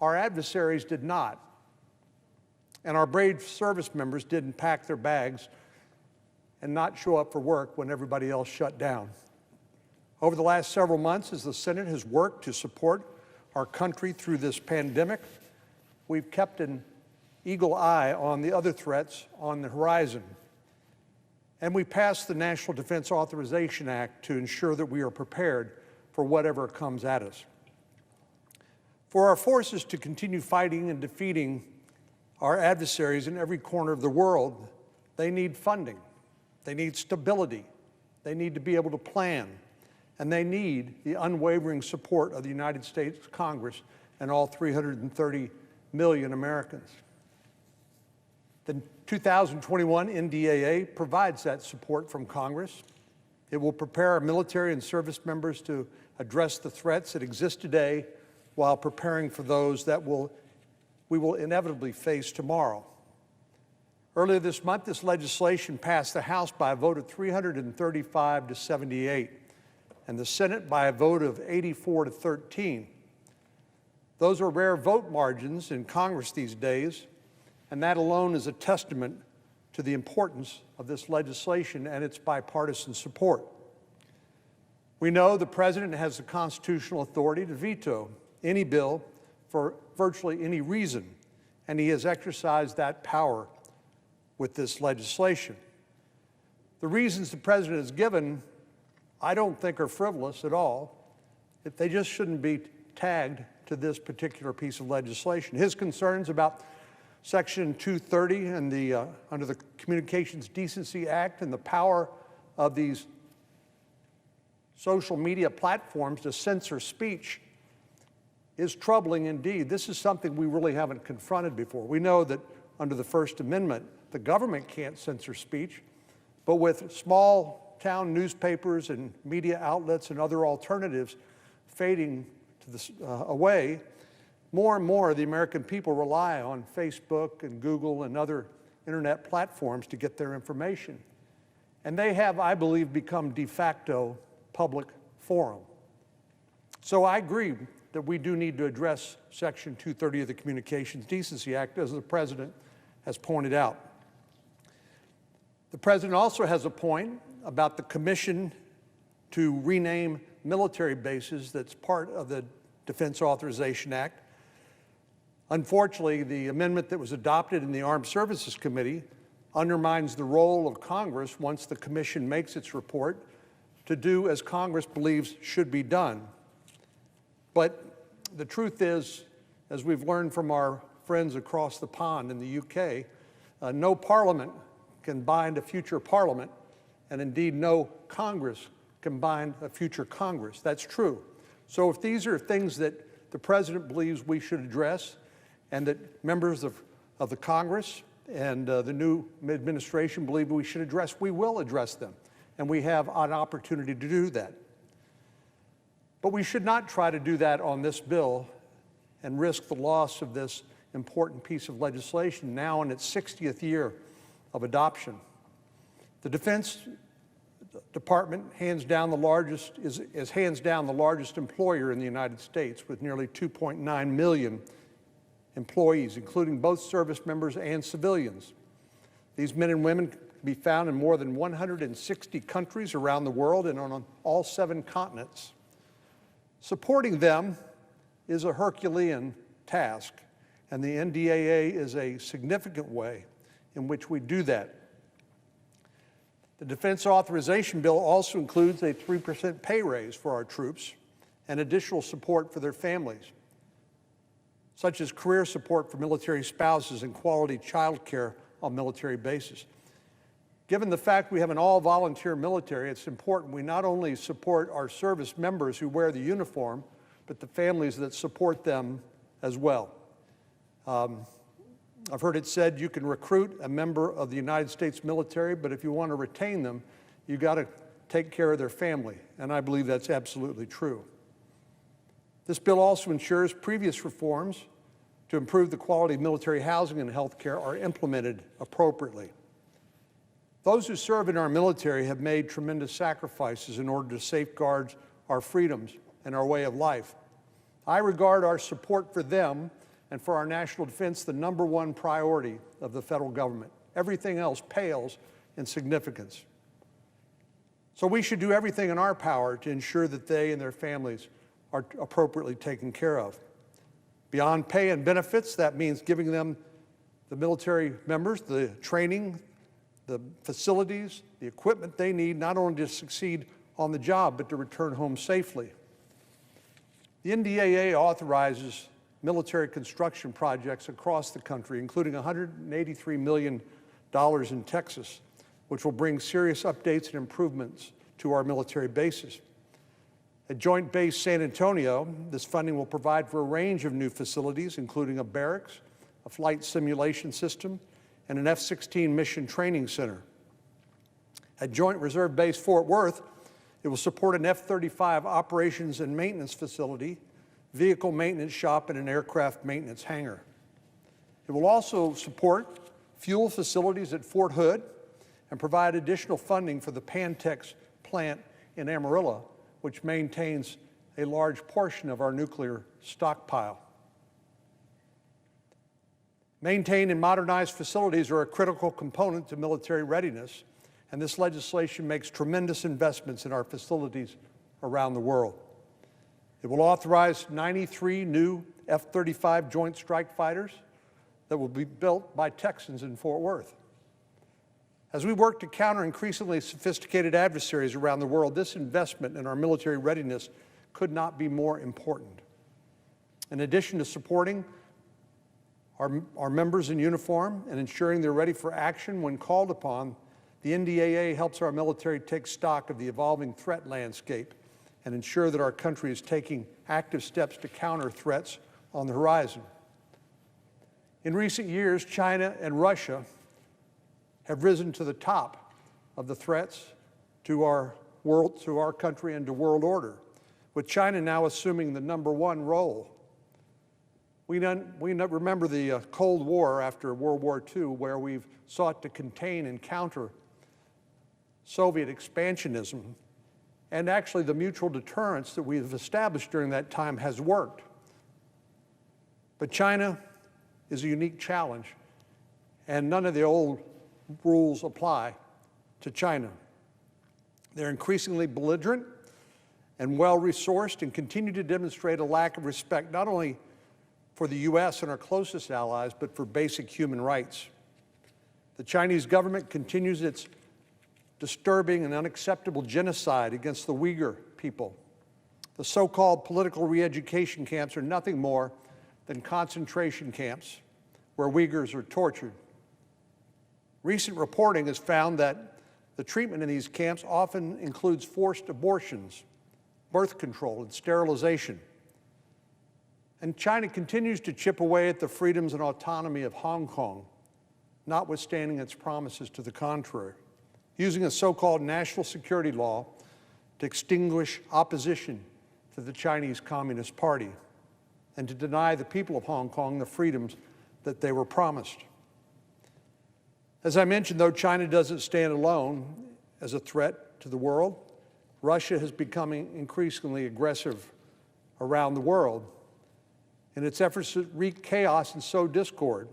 our adversaries did not. And our brave service members didn't pack their bags and not show up for work when everybody else shut down. Over the last several months, as the Senate has worked to support our country through this pandemic, we've kept an eagle eye on the other threats on the horizon. And we passed the National Defense Authorization Act to ensure that we are prepared for whatever comes at us. For our forces to continue fighting and defeating our adversaries in every corner of the world, they need funding, they need stability, they need to be able to plan, and they need the unwavering support of the United States Congress and all 330 million Americans. The 2021 NDAA provides that support from Congress. It will prepare our military and service members to address the threats that exist today while preparing for those that we will inevitably face tomorrow. Earlier this month, this legislation passed the House by a vote of 335 to 78, and the Senate by a vote of 84 to 13. Those are rare vote margins in Congress these days, and that alone is a testament to the importance of this legislation and its bipartisan support. We know the President has the constitutional authority to veto any bill for virtually any reason, and he has exercised that power with this legislation. The reasons the President has given, I don't think are frivolous at all. They just shouldn't be tagged to this particular piece of legislation. His concerns about Section 230 and under the Communications Decency Act and the power of these social media platforms to censor speech is troubling indeed. This is something we really haven't confronted before. We know that under the First Amendment, the government can't censor speech, but with small town newspapers and media outlets and other alternatives fading to away, more and more of the American people rely on Facebook and Google and other internet platforms to get their information. And they have, I believe, become de facto public forum. So I agree that we do need to address Section 230 of the Communications Decency Act, as the President has pointed out. The President also has a point about the commission to rename military bases that's part of the Defense Authorization Act. Unfortunately, the amendment that was adopted in the Armed Services Committee undermines the role of Congress once the commission makes its report to do as Congress believes should be done. But the truth is, as we've learned from our friends across the pond in the UK, no parliament can bind a future parliament, and indeed no Congress can bind a future Congress. That's true. So if these are things that the President believes we should address and that members of the Congress and the new administration believe we should address, we will address them, and we have an opportunity to do that. But we should not try to do that on this bill and risk the loss of this important piece of legislation now in its 60th year of adoption. The Defense Department is hands down the largest employer in the United States, with nearly 2.9 million employees, including both service members and civilians. These men and women can be found in more than 160 countries around the world and on all 7 continents. Supporting them is a Herculean task, and the NDAA is a significant way in which we do that. The Defense Authorization Bill also includes a 3% pay raise for our troops and additional support for their families, such as career support for military spouses and quality child care on military bases. Given the fact we have an all-volunteer military, it's important we not only support our service members who wear the uniform, but the families that support them as well. I've heard it said you can recruit a member of the United States military, but if you want to retain them, you've got to take care of their family, and I believe that's absolutely true. This bill also ensures previous reforms to improve the quality of military housing and health care are implemented appropriately. Those who serve in our military have made tremendous sacrifices in order to safeguard our freedoms and our way of life. I regard our support for them and for our national defense the #1 priority of the federal government. Everything else pales in significance. So we should do everything in our power to ensure that they and their families are appropriately taken care of. Beyond pay and benefits, that means giving them, the military members, the training, the facilities, the equipment they need not only to succeed on the job, but to return home safely. The NDAA authorizes military construction projects across the country, including $183 million in Texas, which will bring serious updates and improvements to our military bases. At Joint Base San Antonio, this funding will provide for a range of new facilities, including a barracks, a flight simulation system, and an F-16 mission training center. At Joint Reserve Base Fort Worth, it will support an F-35 operations and maintenance facility, vehicle maintenance shop, and an aircraft maintenance hangar. It will also support fuel facilities at Fort Hood and provide additional funding for the Pantex plant in Amarillo, which maintains a large portion of our nuclear stockpile. Maintained and modernized facilities are a critical component to military readiness, and this legislation makes tremendous investments in our facilities around the world. It will authorize 93 new F-35 Joint Strike Fighters that will be built by Texans in Fort Worth. As we work to counter increasingly sophisticated adversaries around the world, this investment in our military readiness could not be more important. In addition to supporting our members in uniform and ensuring they're ready for action when called upon, the NDAA helps our military take stock of the evolving threat landscape and ensure that our country is taking active steps to counter threats on the horizon. In recent years, China and Russia have risen to the top of the threats to our world, to our country, and to world order, with China now assuming the #1 role. We remember the Cold War after World War II, where we've sought to contain and counter Soviet expansionism, and actually the mutual deterrence that we've established during that time has worked. But China is a unique challenge, and none of the old rules apply to China. They're increasingly belligerent and well-resourced and continue to demonstrate a lack of respect not only for the U.S. and our closest allies, but for basic human rights. The Chinese government continues its disturbing and unacceptable genocide against the Uyghur people. The so-called political re-education camps are nothing more than concentration camps where Uyghurs are tortured. Recent reporting has found that the treatment in these camps often includes forced abortions, birth control, and sterilization. And China continues to chip away at the freedoms and autonomy of Hong Kong, notwithstanding its promises to the contrary, using a so-called national security law to extinguish opposition to the Chinese Communist Party and to deny the people of Hong Kong the freedoms that they were promised. As I mentioned, though China doesn't stand alone as a threat to the world, Russia is becoming increasingly aggressive around the world in its efforts to wreak chaos and sow discord.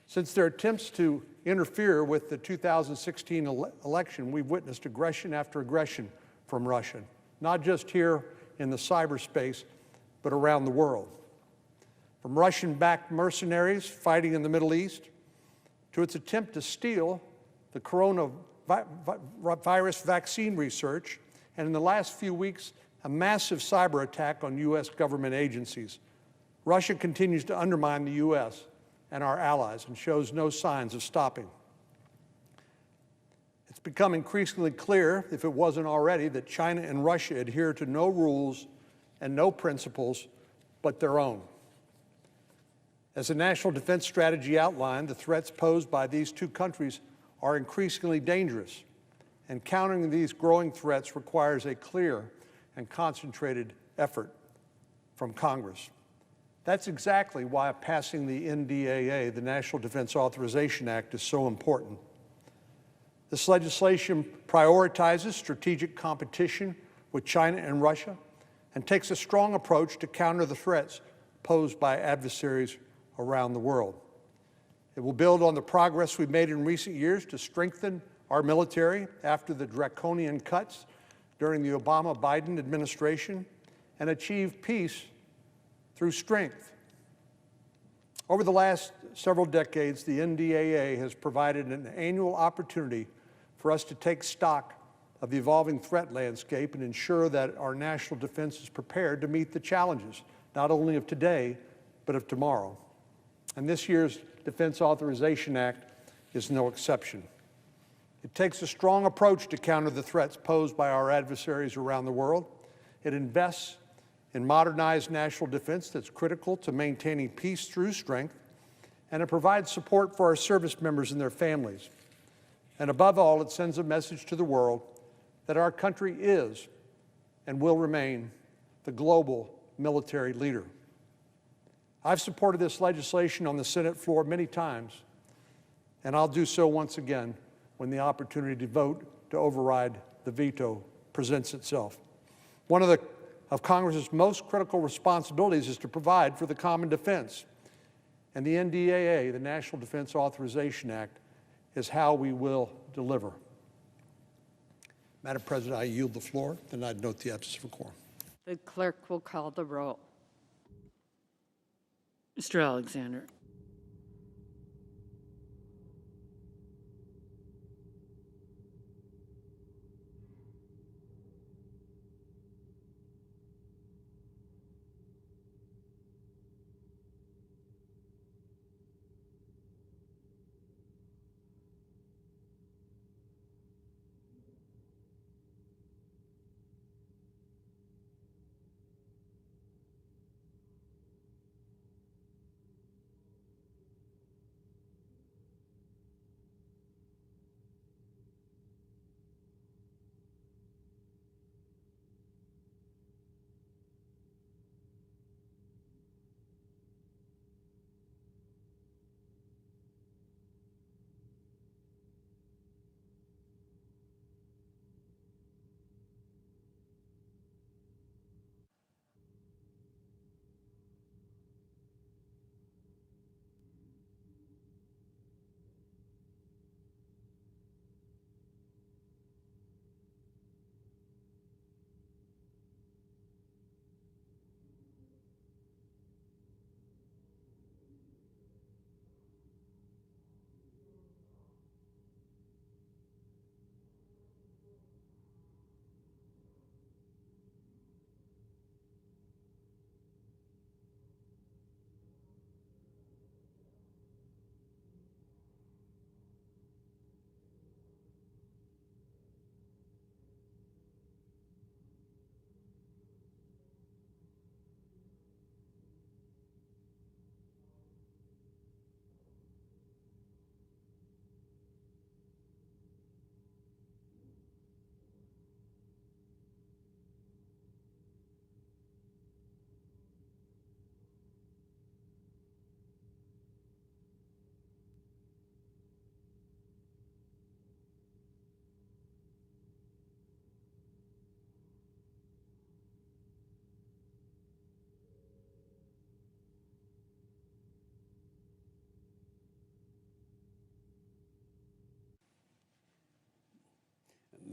Since their attempts to interfere with the 2016 election, we've witnessed aggression after aggression from Russia, not just here in the cyberspace, but around the world. From Russian-backed mercenaries fighting in the Middle East, to its attempt to steal the virus vaccine research, and in the last few weeks, a massive cyber attack on U.S. government agencies. Russia continues to undermine the U.S. and our allies and shows no signs of stopping. It's become increasingly clear, if it wasn't already, that China and Russia adhere to no rules and no principles but their own. As the National Defense Strategy outlined, the threats posed by these two countries are increasingly dangerous, and countering these growing threats requires a clear and concentrated effort from Congress. That's exactly why passing the NDAA, the National Defense Authorization Act, is so important. This legislation prioritizes strategic competition with China and Russia and takes a strong approach to counter the threats posed by adversaries around the world. It will build on the progress we've made in recent years to strengthen our military after the draconian cuts during the Obama-Biden administration and achieve peace through strength. Over the last several decades, the NDAA has provided an annual opportunity for us to take stock of the evolving threat landscape and ensure that our national defense is prepared to meet the challenges, not only of today, but of tomorrow. And this year's Defense Authorization Act is no exception. It takes a strong approach to counter the threats posed by our adversaries around the world. It invests in modernized national defense that's critical to maintaining peace through strength, and it provides support for our service members and their families. And above all, it sends a message to the world that our country is and will remain the global military leader. I've supported this legislation on the Senate floor many times, and I'll do so once again when the opportunity to vote to override the veto presents itself. One of Congress's most critical responsibilities is to provide for the common defense, and the NDAA, the National Defense Authorization Act, is how we will deliver. Madam President, I yield the floor, and I'd note the absence of a quorum. The clerk will call the roll. Mr. Alexander.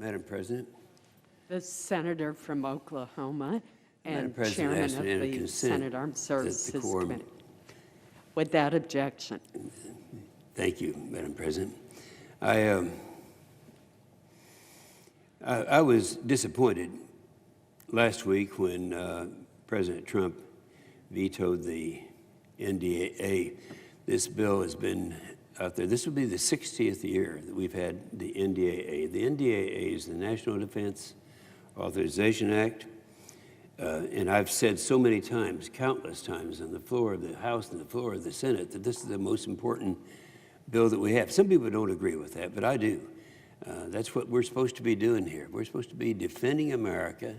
Madam President. The senator from Oklahoma Madam and President, I chairman ask of unanimous the consent Senate Armed that the Services quorum- Committee. Without objection. Thank you, Madam President. I I was disappointed last week when President Trump vetoed the NDAA. This bill has been out there. This will be the 60th year that we've had the NDAA. The NDAA is the National Defense Authorization Act. And I've said so many times, countless times, on the floor of the House and the floor of the Senate, that this is the most important bill that we have. Some people don't agree with that, but I do. That's what we're supposed to be doing here. We're supposed to be defending America.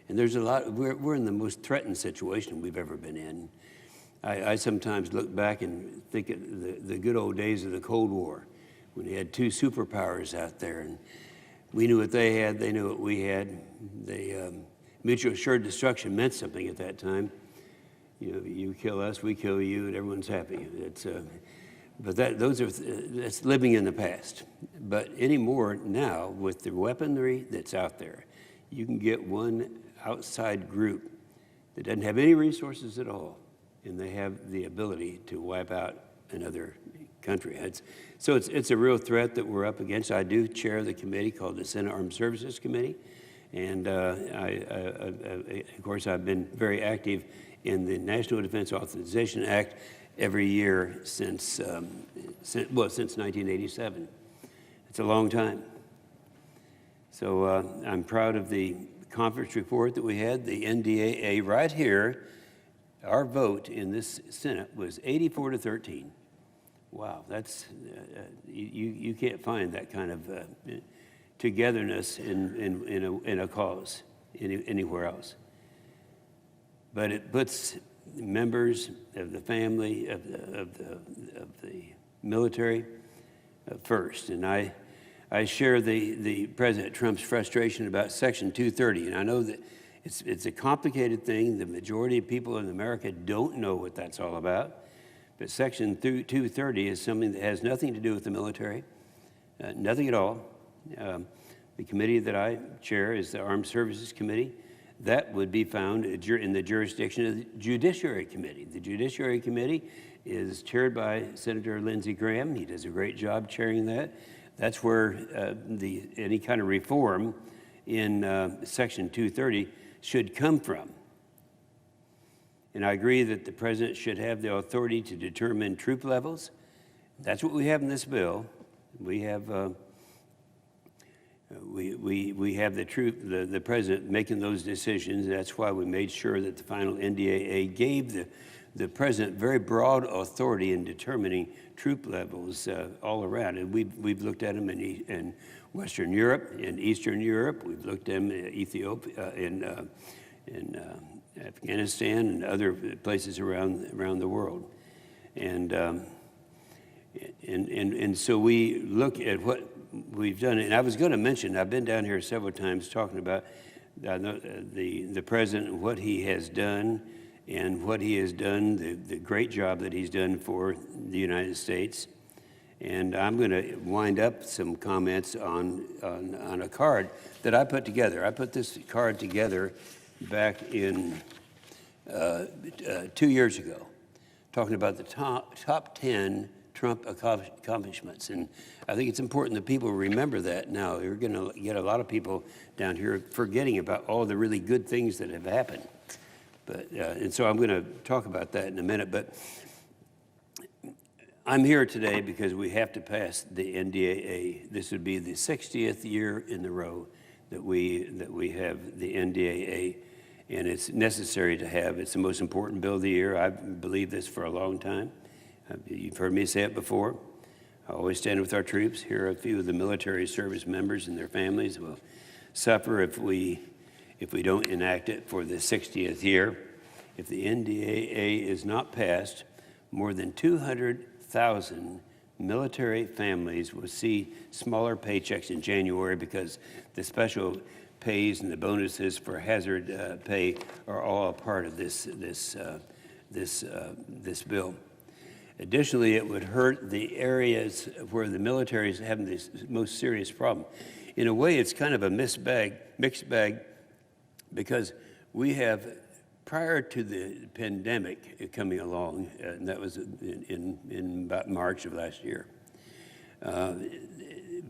And there's a lot, we're in the most threatened situation we've ever been in. I sometimes look back and think of the good old days of the Cold War, when you had two superpowers out there, and we knew what they had, they knew what we had. Mutual assured destruction meant something at that time. You know, you kill us, we kill you, and everyone's happy. But that's living in the past. But anymore now, with the weaponry that's out there, you can get one outside group that doesn't have any resources at all, and they have the ability to wipe out another country. So it's a real threat that we're up against. I do chair the committee called the Senate Armed Services Committee, and of course, I've been very active in the National Defense Authorization Act every year since 1987. It's a long time. So I'm proud of the conference report that we had, the NDAA right here. Our vote in this Senate was 84-13. Wow, that's, you can't find that kind of togetherness in a cause anywhere else. But it puts members of the family, of the military first. And I share the President Trump's frustration about Section 230, and I know that it's a complicated thing. The majority of people in America don't know what that's all about. But Section 230 is something that has nothing to do with the military, nothing at all. The committee that I chair is the Armed Services Committee. That would be found in the jurisdiction of the Judiciary Committee. The Judiciary Committee is chaired by Senator Lindsey Graham. He does a great job chairing that. That's where any kind of reform in Section 230 should come from. And I agree that the president should have the authority to determine troop levels. That's what we have in this bill. We have the president making those decisions. That's why we made sure that the final NDAA gave the president very broad authority in determining troop levels all around. And we've looked at them in Western Europe, in Eastern Europe. We've looked at them in Ethiopia, in Afghanistan, and other places around the world. And so we look at what we've done. And I was going to mention, I've been down here several times talking about the president and what he has done, and what he has done, the great job that he's done for the United States. And I'm going to wind up some comments on a card that I put together. I put this card together back in 2 years ago, talking about the top 10 Trump accomplishments. And I think it's important that people remember that now. You're going to get a lot of people down here forgetting about all the really good things that have happened. But and so I'm going to talk about that in a minute. But I'm here today because we have to pass the NDAA. This would be the 60th year in a row that we have the NDAA, and it's necessary to have. It's the most important bill of the year. I've believed this for a long time. You've heard me say it before. I always stand with our troops. Here are a few of the military service members and their families will suffer if we don't enact it for the 60th year. If the NDAA is not passed, more than 200,000 military families will see smaller paychecks in January because the special pays and the bonuses for hazard pay are all a part of this bill. Additionally, it would hurt the areas where the military is having this most serious problem. In a way, it's kind of a mixed bag, because we have, prior to the pandemic coming along, and that was in about March of last year,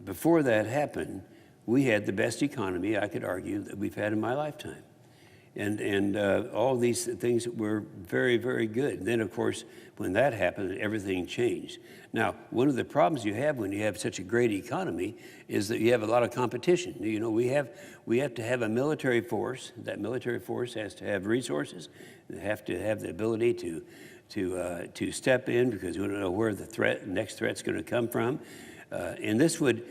before that happened, we had the best economy, I could argue, that we've had in my lifetime. And all these things were very, very good. And then, of course, when that happened, everything changed. Now, one of the problems you have when you have such a great economy is that you have a lot of competition. You know, we have to have a military force. That military force has to have resources. They have to have the ability to step in, because we don't know where the next threat's going to come from. And this would,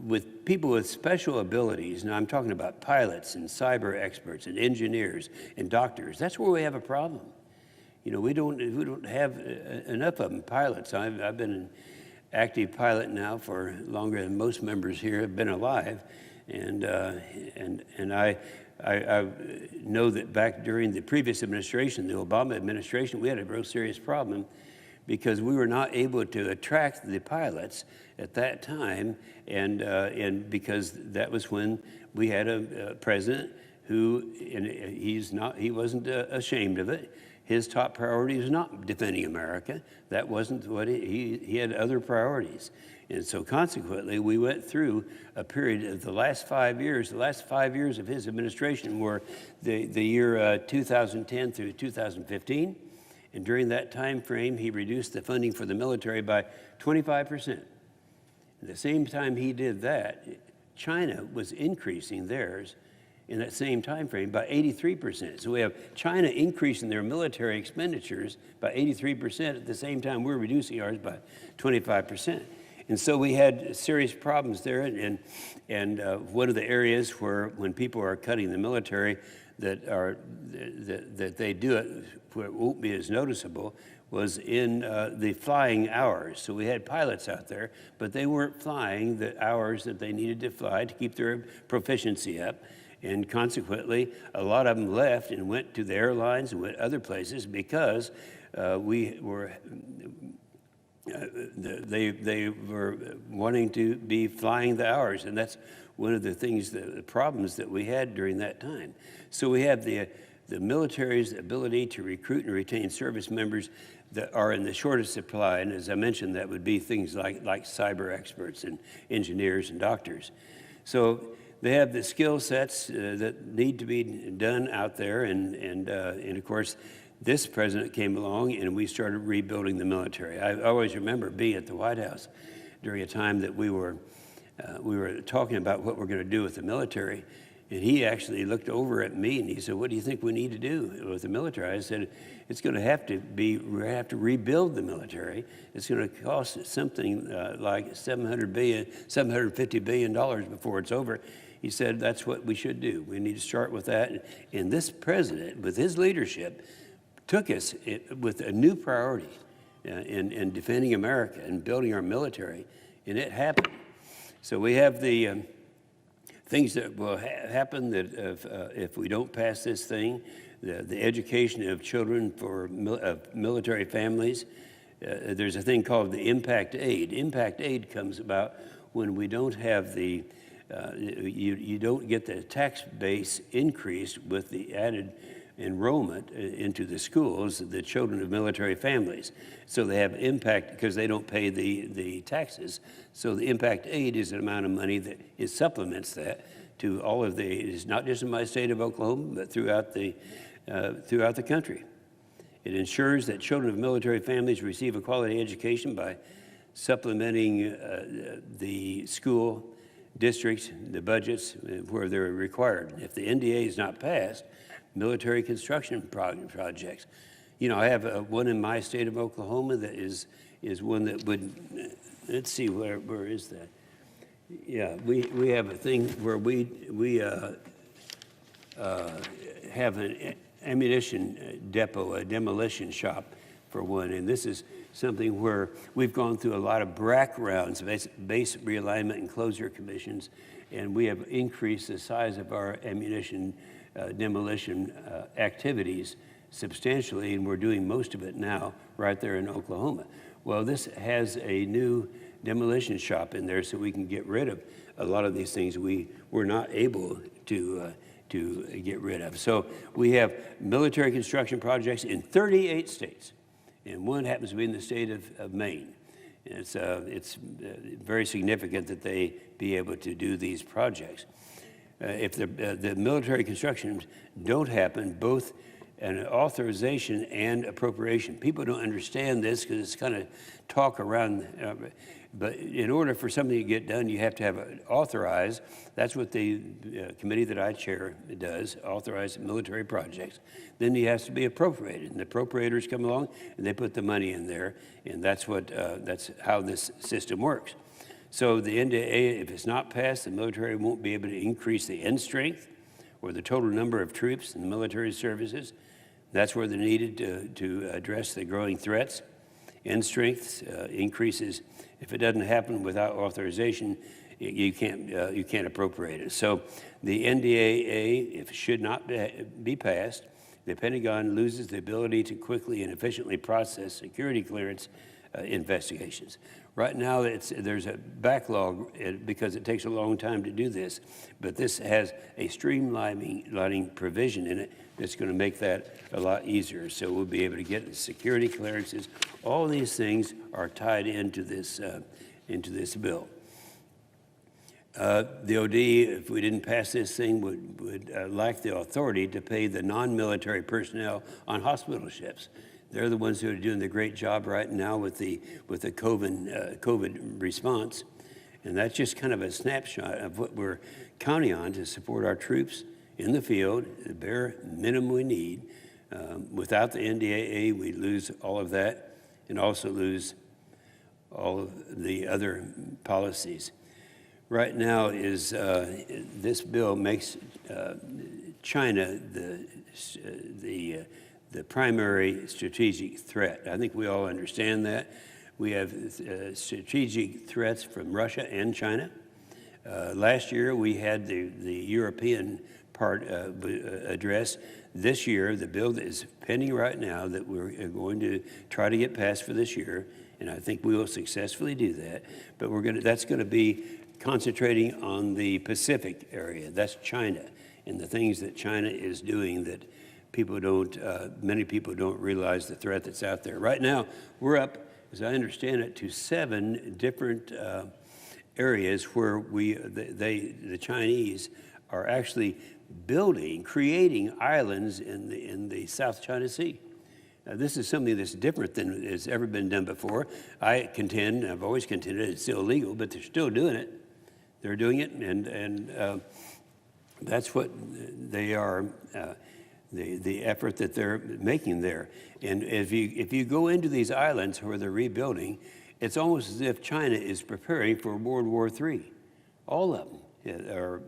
with people with special abilities, now I'm talking about pilots and cyber experts and engineers and doctors, that's where we have a problem. You know, we don't have enough of them. Pilots, I've been an active pilot now for longer than most members here have been alive, and I know that back during the previous administration, the Obama administration, we had a real serious problem because we were not able to attract the pilots at that time, and because that was when we had a president who, and he wasn't ashamed of it. His top priority was not defending America. That wasn't what he had other priorities. And so consequently, we went through a period of the last 5 years. The last 5 years of his administration were the year 2010 through 2015. And during that time frame, he reduced the funding for the military by 25%. At the same time he did that, China was increasing theirs in that same time frame by 83%. So we have China increasing their military expenditures by 83% at the same time we're reducing ours by 25%. And so we had serious problems there, and one of the areas where when people are cutting the military that they do it where it won't be as noticeable was in the flying hours. So we had pilots out there, but they weren't flying the hours that they needed to fly to keep their proficiency up. And consequently, a lot of them left and went to the airlines and went other places because they were wanting to be flying the hours. And that's one of the things, the problems that we had during that time. So we have the military's ability to recruit and retain service members that are in the shortest supply. And as I mentioned, that would be things like cyber experts and engineers and doctors. So they have the skill sets that need to be done out there. And of course, this president came along and we started rebuilding the military. I always remember being at the White House during a time that we were talking about what we're going to do with the military. And he actually looked over at me and he said, "What do you think we need to do with the military?" I said, "It's going to have to be, we have to rebuild the military. It's going to cost something like $750 billion before it's over." He said, "That's what we should do. We need to start with that." And this president, with his leadership, took us with a new priority in defending America and building our military, and it happened. So we have the things that will happen that if we don't pass this thing, the education of children for military families. There's a thing called the impact aid. Impact aid comes about when we don't have you don't get the tax base increased with the added enrollment into the schools, the children of military families. So they have impact because they don't pay the taxes. So the impact aid is an amount of money that it supplements that to all of it's not just in my state of Oklahoma, but throughout the country. It ensures that children of military families receive a quality education by supplementing the school districts, the budgets where they're required. If the NDA is not passed, military construction projects. You know, I have one in my state of Oklahoma that is one that would, let's see, where is that? Yeah, we have a thing where we have an ammunition depot, a demolition shop for one, and this is something where we've gone through a lot of BRAC rounds, base realignment and closure commissions, and we have increased the size of our ammunition demolition activities substantially, and we're doing most of it now right there in Oklahoma. Well, this has a new demolition shop in there so we can get rid of a lot of these things we were not able to get rid of. So we have military construction projects in 38 states, and one happens to be in the state of Maine. It's very significant that they be able to do these projects. If the military constructions don't happen, both an authorization and appropriation. People don't understand this because it's kind of talk around, but in order for something to get done, you have to have it authorized. That's what the committee that I chair does, authorize military projects. Then it has to be appropriated, and the appropriators come along and they put the money in there, and that's how this system works. So the NDAA, if it's not passed, the military won't be able to increase the end strength or the total number of troops in the military services. That's where they're needed to address the growing threats. End strength increases. If it doesn't happen without authorization, you can't appropriate it. So the NDAA, if it should not be passed, the Pentagon loses the ability to quickly and efficiently process security clearance investigations. Right now, there's a backlog because it takes a long time to do this, but this has a streamlining provision in it that's going to make that a lot easier. So we'll be able to get the security clearances. All these things are tied into this bill. The OD, if we didn't pass this thing, would lack the authority to pay the non-military personnel on hospital ships. They're the ones who are doing the great job right now with the COVID response. And that's just kind of a snapshot of what we're counting on to support our troops in the field, the bare minimum we need. Without the NDAA, we lose all of that and also lose all of the other policies. Right now is this bill makes China the primary strategic threat. I think we all understand that. We have strategic threats from Russia and China. Last year, we had the European part addressed. This year, the bill that is pending right now that we're going to try to get passed for this year, and I think we will successfully do that, but that's going to be concentrating on the Pacific area. That's China, and the things that China is doing that many people don't realize the threat that's out there. Right now, we're up, as I understand it, to 7 different areas where the Chinese are actually creating islands in the South China Sea. Now, this is something that's different than has ever been done before. I've always contended it's still illegal, but they're still doing it. They're doing it, and that's what they are, the effort that they're making there. And if you go into these islands where they're rebuilding, it's almost as if China is preparing for World War III. All of them are,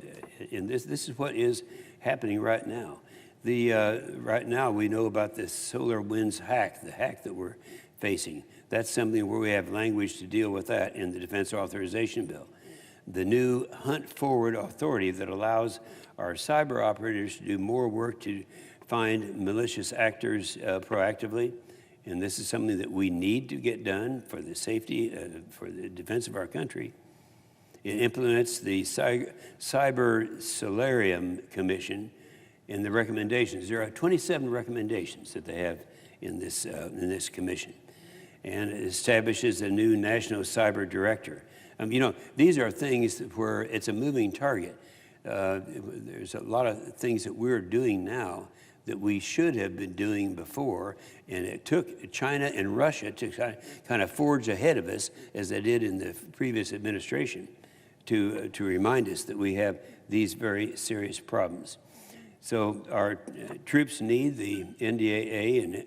and this is what is happening right now. Right now we know about this solar winds hack, the hack that we're facing. That's something where we have language to deal with that in the Defense Authorization Bill. The new Hunt Forward Authority that allows our cyber operators to do more work to find malicious actors proactively. And this is something that we need to get done for the safety, for the defense of our country. It implements the Cyber Solarium Commission and the recommendations. There are 27 recommendations that they have in this commission. And it establishes a new national cyber director. These are things where it's a moving target. There's a lot of things that we're doing now that we should have been doing before, and it took China and Russia to kind of forge ahead of us, as they did in the previous administration, to remind us that we have these very serious problems. So our troops need the NDAA, and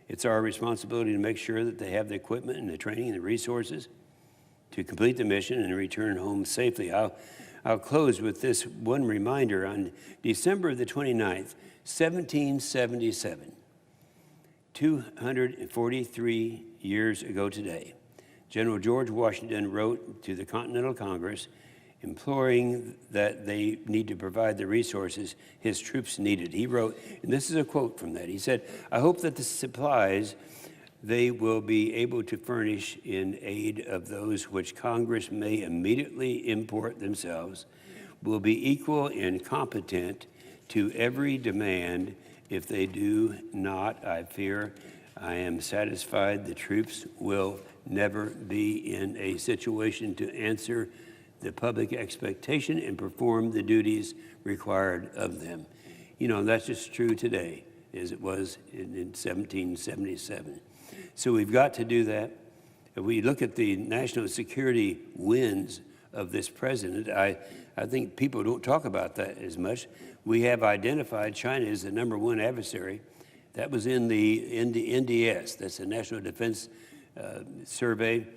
it's our responsibility to make sure that they have the equipment and the training and the resources to complete the mission and return home safely. I'll close with this one reminder. On December the 29th, 1777, 243 years ago today, General George Washington wrote to the Continental Congress imploring that they need to provide the resources his troops needed. He wrote, and this is a quote from that, he said, "I hope that the supplies they will be able to furnish in aid of those which Congress may immediately import themselves will be equal and competent to every demand. If they do not, I fear I am satisfied the troops will never be in a situation to answer the public expectation and perform the duties required of them. You know, that's just true today as it was in 1777. So we've got to do that. If we look at the national security wins of this president, I think people don't talk about that as much. We have identified China as the #1 adversary. That was in the NDS, that's the National Defense Survey.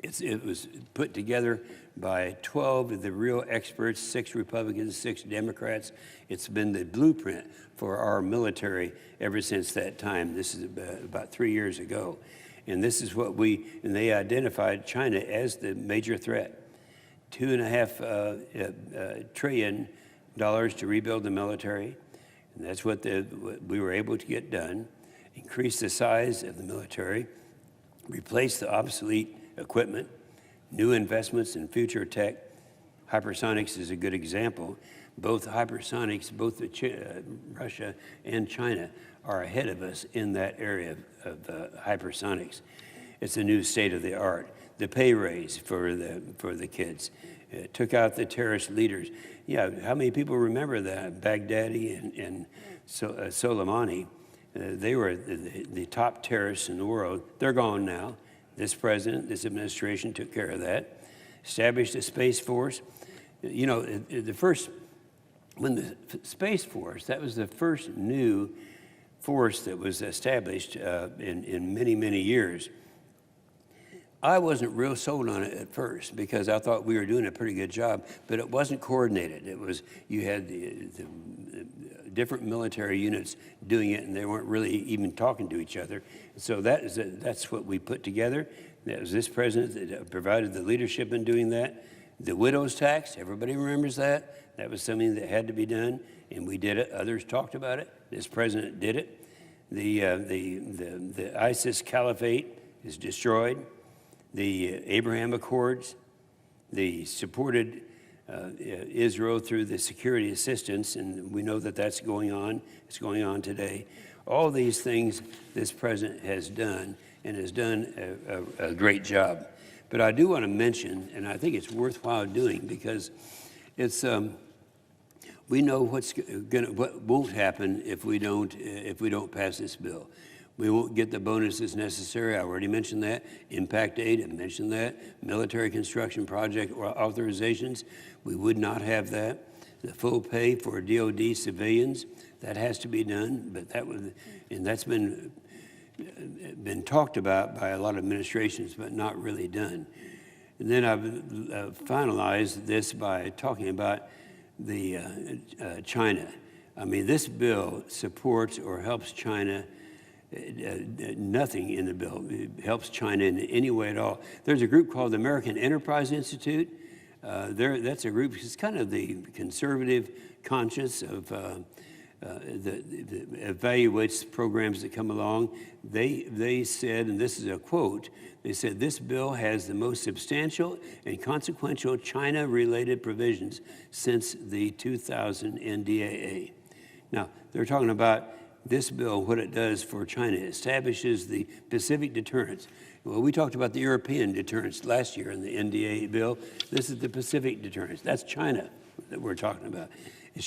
It was put together by 12 of the real experts, 6 Republicans, 6 Democrats. It's been the blueprint for our military ever since that time. This is about 3 years ago. And this is what and they identified China as the major threat. $2.5 trillion to rebuild the military. And that's what we were able to get done. Increase the size of the military, replace the obsolete equipment, new investments in future tech. Hypersonics is a good example. Both hypersonics, both Russia and China are ahead of us in that area of hypersonics. It's a new state of the art. The pay raise for the kids. Took out the terrorist leaders. Yeah, how many people remember that? Baghdadi and Soleimani, they were the top terrorists in the world. They're gone now. This president, this administration took care of that. Established a Space Force. You know, when the Space Force, that was the first new force that was established in many, many years. I wasn't real sold on it at first because I thought we were doing a pretty good job, but it wasn't coordinated. It was, you had the different military units doing it, and they weren't really even talking to each other. So that's what we put together. That was this president that provided the leadership in doing that. The widow's tax, everybody remembers that. That was something that had to be done, and we did it. Others talked about it. This president did it. The ISIS caliphate is destroyed. The Abraham Accords, they supported Israel through the security assistance, and we know that that's going on. It's going on today. All these things this president has done, and has done a great job. But I do want to mention, and I think it's worthwhile doing because it's we know what won't happen if we don't pass this bill. We won't get the bonuses necessary. I already mentioned that. Impact aid, I mentioned that. Military construction project authorizations, we would not have that. The full pay for DOD civilians, that has to be done, but that's been talked about by a lot of administrations, but not really done. And then I've finalized this by talking about the China. I mean, this bill supports or helps China. Nothing in the bill helps China in any way at all. There's a group called the American Enterprise Institute. That's a group, it's kind of the conservative conscience of that evaluates programs that come along. They said, and this is a quote, they said, this bill has the most substantial and consequential China-related provisions since the 2000 NDAA. Now, they're talking about this bill, what it does for China, establishes the Pacific deterrence. Well, we talked about the European deterrence last year in the NDAA bill. This is the Pacific deterrence. That's China that we're talking about. It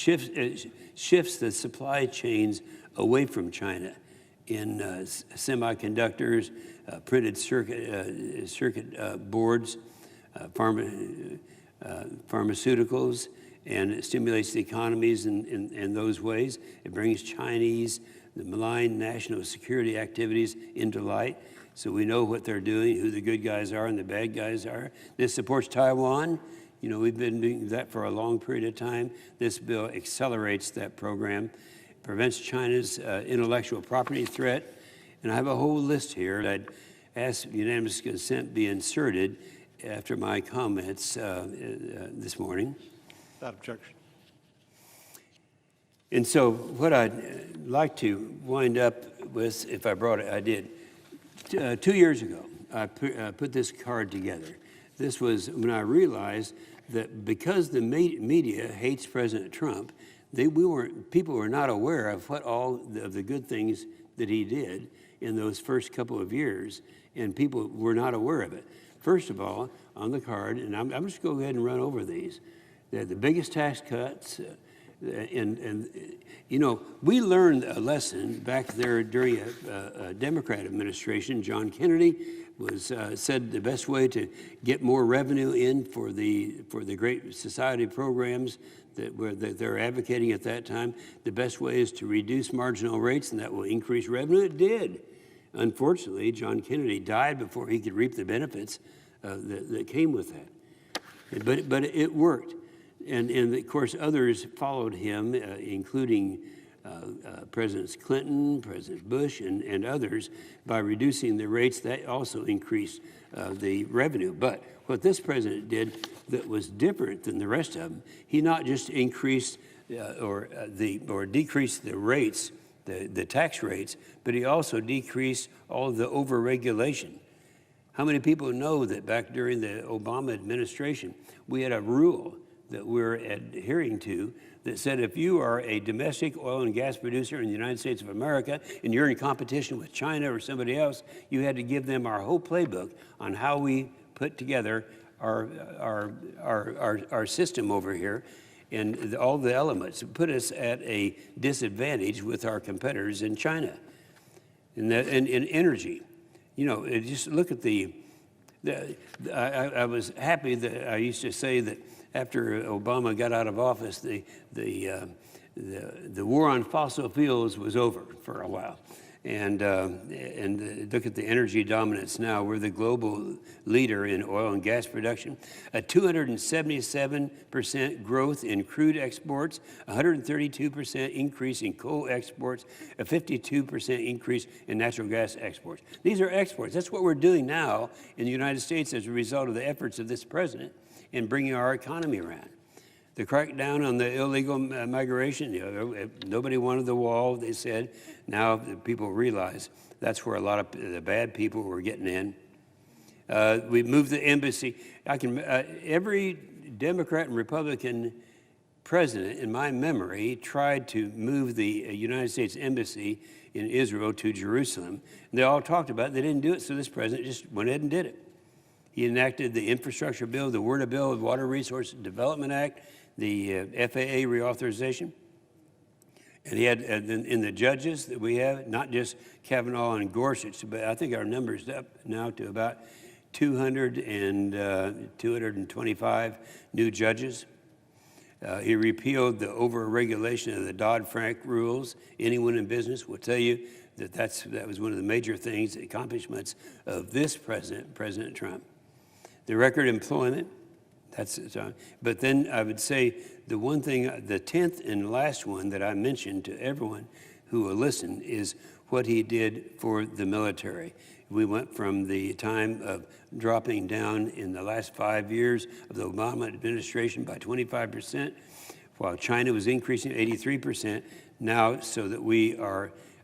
shifts the supply chains away from China in semiconductors, printed circuit boards, pharmaceuticals, and it stimulates the economies in those ways. It brings the malign national security activities into light, so we know what they're doing, who the good guys are and the bad guys are. This supports Taiwan. You know, we've been doing that for a long period of time. This bill accelerates that program, prevents China's intellectual property threat, and I have a whole list here. I'd ask unanimous consent be inserted after my comments this morning. Without objection. And so what I'd like to wind up with, if I brought it, I did. 2 years ago, I put this card together. This was when I realized that because the media hates President Trump, people were not aware of what all of the good things that he did. in those first couple of years, and people were not aware of it. First of all, on the card, and I'm just going to go ahead and run over these, they're the biggest tax cuts, and you know, we learned a lesson back there during a Democrat administration. John Kennedy was said the best way to get more revenue in for the Great Society programs that they're advocating at that time, the best way is to reduce marginal rates, and that will increase revenue. It did. Unfortunately, John Kennedy died before he could reap the benefits that came with that. But it worked. And of course, others followed him, including Presidents Clinton, President Bush, and others, by reducing the rates. That also increased the revenue. But what this president did that was different than the rest of them, he not just increased or decreased the rates, the tax rates, but he also decreased all the overregulation. How many people know that back during the Obama administration, we had a rule that we're adhering to that said if you are a domestic oil and gas producer in the United States of America and you're in competition with China or somebody else, you had to give them our whole playbook on how we put together our system over here, and all the elements put us at a disadvantage with our competitors in China. And in energy, you know, just look at I was happy that I used to say that after Obama got out of office, the war on fossil fuels was over for a while. And look at the energy dominance now. We're the global leader in oil and gas production. A 277% growth in crude exports, 132% increase in coal exports, a 52% increase in natural gas exports. These are exports. That's what we're doing now in the United States as a result of the efforts of this president in bringing our economy around. The crackdown on the illegal migration, you know, nobody wanted the wall, they said. Now people realize that's where a lot of the bad people were getting in. We moved the embassy. Every Democrat and Republican president in my memory tried to move the United States Embassy in Israel to Jerusalem. And they all talked about it. They didn't do it, so this president just went ahead and did it. He enacted the infrastructure bill, the WRDA bill, the Water Resources Development Act, the FAA reauthorization. And he had, in the judges that we have, not just Kavanaugh and Gorsuch, but I think our number's up now to about 225 new judges. He repealed the overregulation of the Dodd-Frank rules. Anyone in business will tell you that that was one of the major things, accomplishments of this president, President Trump. The record employment, but then I would say the one thing, the 10th and last one that I mentioned to everyone who will listen is what he did for the military. We went from the time of dropping down in the last 5 years of the Obama administration by 25%, while China was increasing 83%, now so that we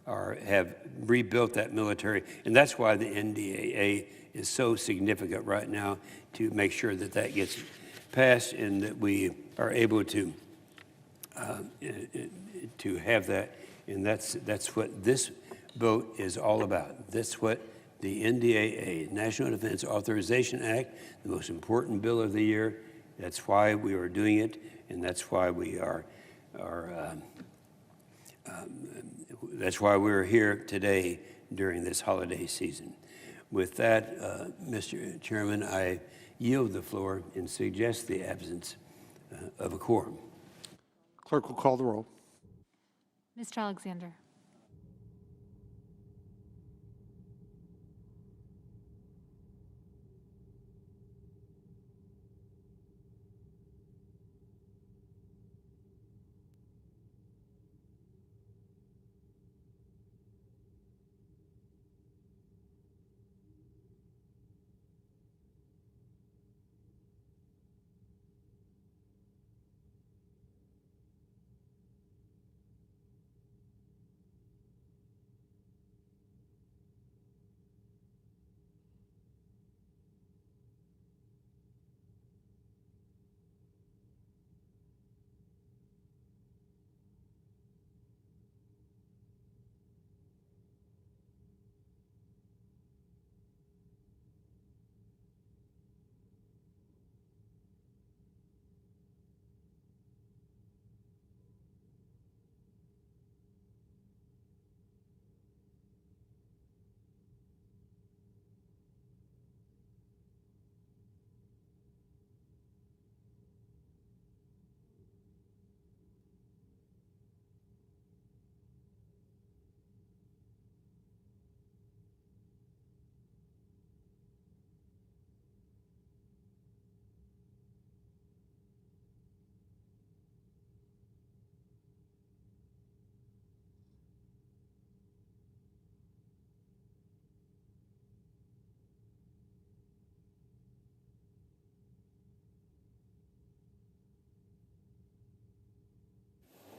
have rebuilt that military. And that's why the NDAA is so significant right now, to make sure that that gets passed and that we are able to have that. And that's what this vote is all about. That's what the NDAA, National Defense Authorization Act, the most important bill of the year. That's why we are doing it, and that's why we that's why we're here today during this holiday season. With that, Mr. Chairman, I yield the floor and suggest the absence of a quorum. Clerk will call the roll. Mr. Alexander.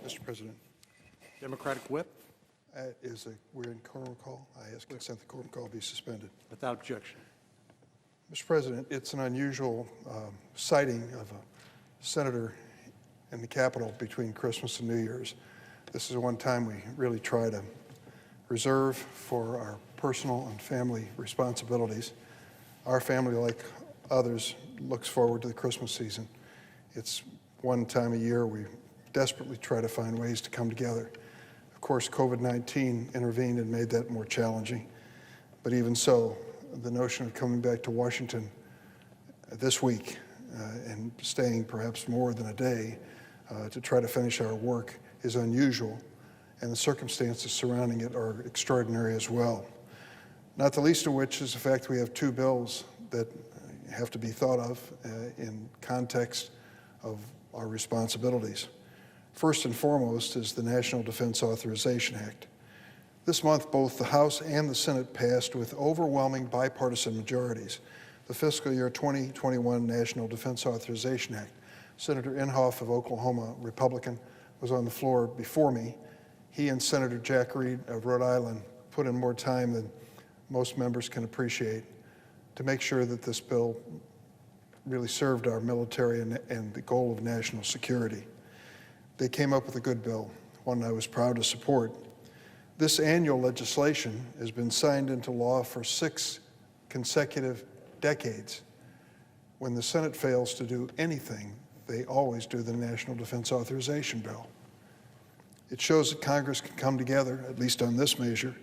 Mr. President, Democratic Whip, we're in quorum call. I ask consent the quorum call be suspended. without objection. Mr. President, it's an unusual sighting of a senator in the Capitol between Christmas and New Year's. This is one time we really try to reserve for our personal and family responsibilities. Our family, like others, looks forward to the Christmas season. It's one time a year we desperately try to find ways to come together. Of course, COVID-19 intervened and made that more challenging. But even so, the notion of coming back to Washington this week and staying perhaps more than a day to try to finish our work is unusual, and the circumstances surrounding it are extraordinary as well. Not the least of which is the fact we have two bills that have to be thought of in context of our responsibilities. First and foremost is the National Defense Authorization Act. This month, both the House and the Senate passed with overwhelming bipartisan majorities the fiscal year 2021 National Defense Authorization Act. Senator Inhofe of Oklahoma, Republican, was on the floor before me. He and Senator Jack Reed of Rhode Island put in more time than most members can appreciate to make sure that this bill really served our military and the goal of national security. They came up with a good bill, one I was proud to support. This annual legislation has been signed into law for 6 consecutive decades. When the Senate fails to do anything, they always do the National Defense Authorization Bill. It shows that Congress can come together, at least on this measure,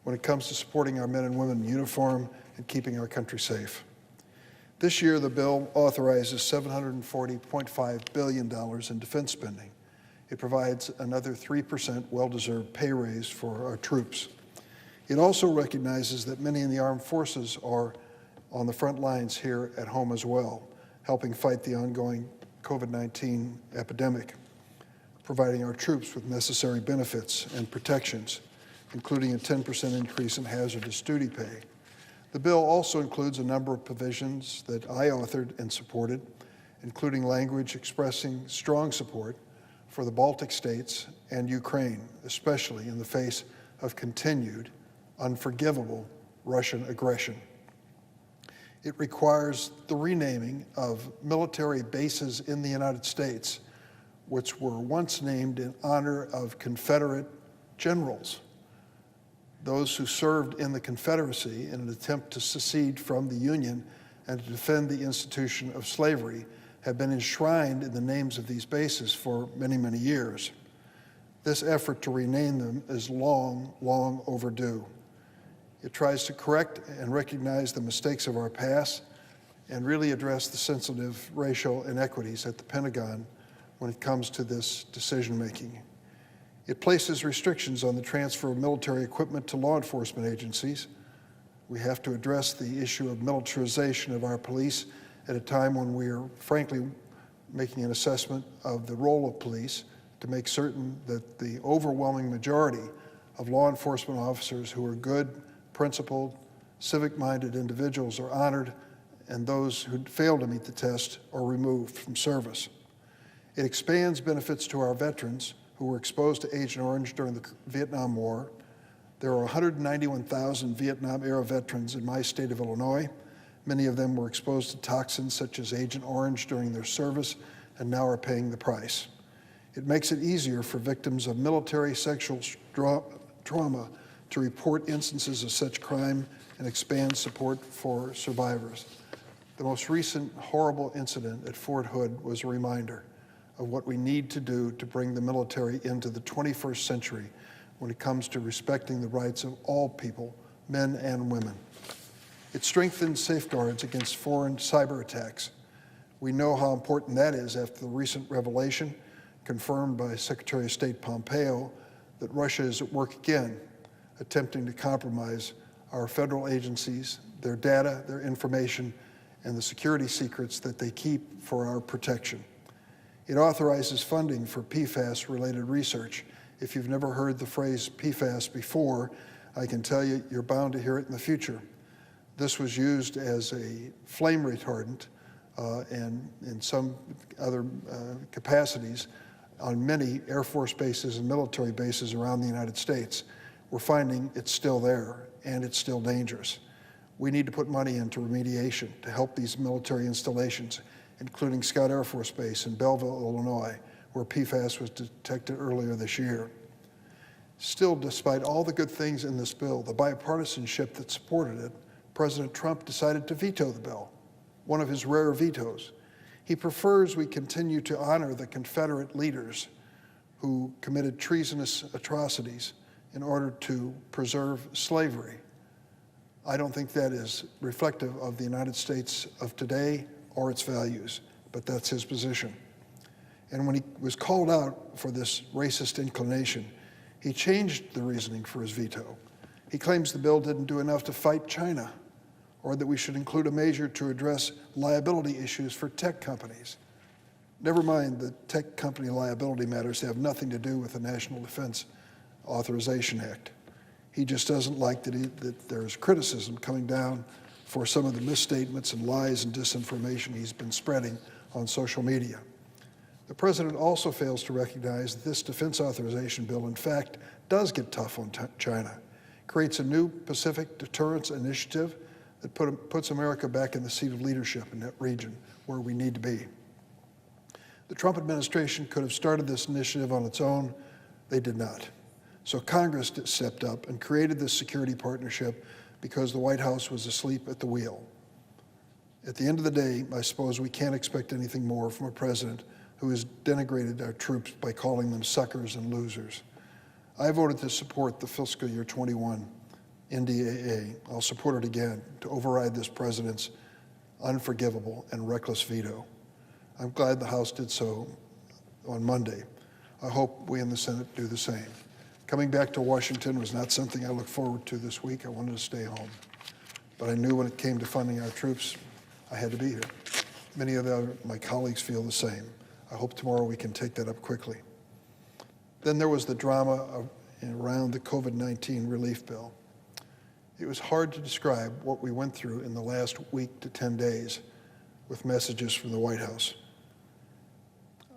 when it comes to supporting our men and women in uniform and keeping our country safe. This year, the bill authorizes $740.5 billion in defense spending. It provides another 3% well-deserved pay raise for our troops. It also recognizes that many in the armed forces are on the front lines here at home as well, helping fight the ongoing COVID-19 epidemic, providing our troops with necessary benefits and protections, including a 10% increase in hazardous duty pay. The bill also includes a number of provisions that I authored and supported, including language expressing strong support for the Baltic states and Ukraine, especially in the face of continued, unforgivable Russian aggression. It requires the renaming of military bases in the United States, which were once named in honor of Confederate generals, those who served in the Confederacy in an attempt to secede from the Union and to defend the institution of slavery, have been enshrined in the names of these bases for many, many years. This effort to rename them is long, long overdue. It tries to correct and recognize the mistakes of our past and really address the sensitive racial inequities at the Pentagon when it comes to this decision-making. It places restrictions on the transfer of military equipment to law enforcement agencies. We have to address the issue of militarization of our police at a time when we are, frankly, making an assessment of the role of police to make certain that the overwhelming majority of law enforcement officers who are good, principled, civic-minded individuals are honored, and those who fail to meet the test are removed from service. It expands benefits to our veterans who were exposed to Agent Orange during the Vietnam War. There are 191,000 Vietnam-era veterans in my state of Illinois. Many of them were exposed to toxins such as Agent Orange during their service and now are paying the price. It makes it easier for victims of military sexual trauma to report instances of such crime and expand support for survivors. The most recent horrible incident at Fort Hood was a reminder of what we need to do to bring the military into the 21st century when it comes to respecting the rights of all people, men and women. It strengthens safeguards against foreign cyber attacks. We know how important that is after the recent revelation confirmed by Secretary of State Pompeo that Russia is at work again, attempting to compromise our federal agencies, their data, their information, and the security secrets that they keep for our protection. It authorizes funding for PFAS-related research. If you've never heard the phrase PFAS before, I can tell you you're bound to hear it in the future. This was used as a flame retardant and in some other capacities on many Air Force bases and military bases around the United States. We're finding it's still there and it's still dangerous. We need to put money into remediation to help these military installations, including Scott Air Force Base in Belleville, Illinois, where PFAS was detected earlier this year. Still, despite all the good things in this bill, the bipartisanship that supported it, President Trump decided to veto the bill, one of his rare vetoes. He prefers we continue to honor the Confederate leaders who committed treasonous atrocities in order to preserve slavery. I don't think that is reflective of the United States of today or its values, but that's his position. And when he was called out for this racist inclination, he changed the reasoning for his veto. He claims the bill didn't do enough to fight China, or that we should include a measure to address liability issues for tech companies. Never mind that tech company liability matters have nothing to do with the National Defense Authorization Act. He just doesn't like that there's criticism coming down for some of the misstatements and lies and disinformation he's been spreading on social media. The president also fails to recognize that this defense authorization bill, in fact, does get tough on China, creates a new Pacific deterrence initiative that puts America back in the seat of leadership in that region where we need to be. The Trump administration could have started this initiative on its own. They did not. So Congress stepped up and created this security partnership because the White House was asleep at the wheel. At the end of the day, I suppose we can't expect anything more from a president who has denigrated our troops by calling them suckers and losers. I voted to support the fiscal year 21 NDAA. I'll support it again to override this president's unforgivable and reckless veto. I'm glad the House did so on Monday. I hope we in the Senate do the same. Coming back to Washington was not something I looked forward to this week. I wanted to stay home. But I knew when it came to funding our troops, I had to be here. Many of my colleagues feel the same. I hope tomorrow we can take that up quickly. Then there was the drama around the COVID-19 relief bill. It was hard to describe what we went through in the last week to 10 days with messages from the White House.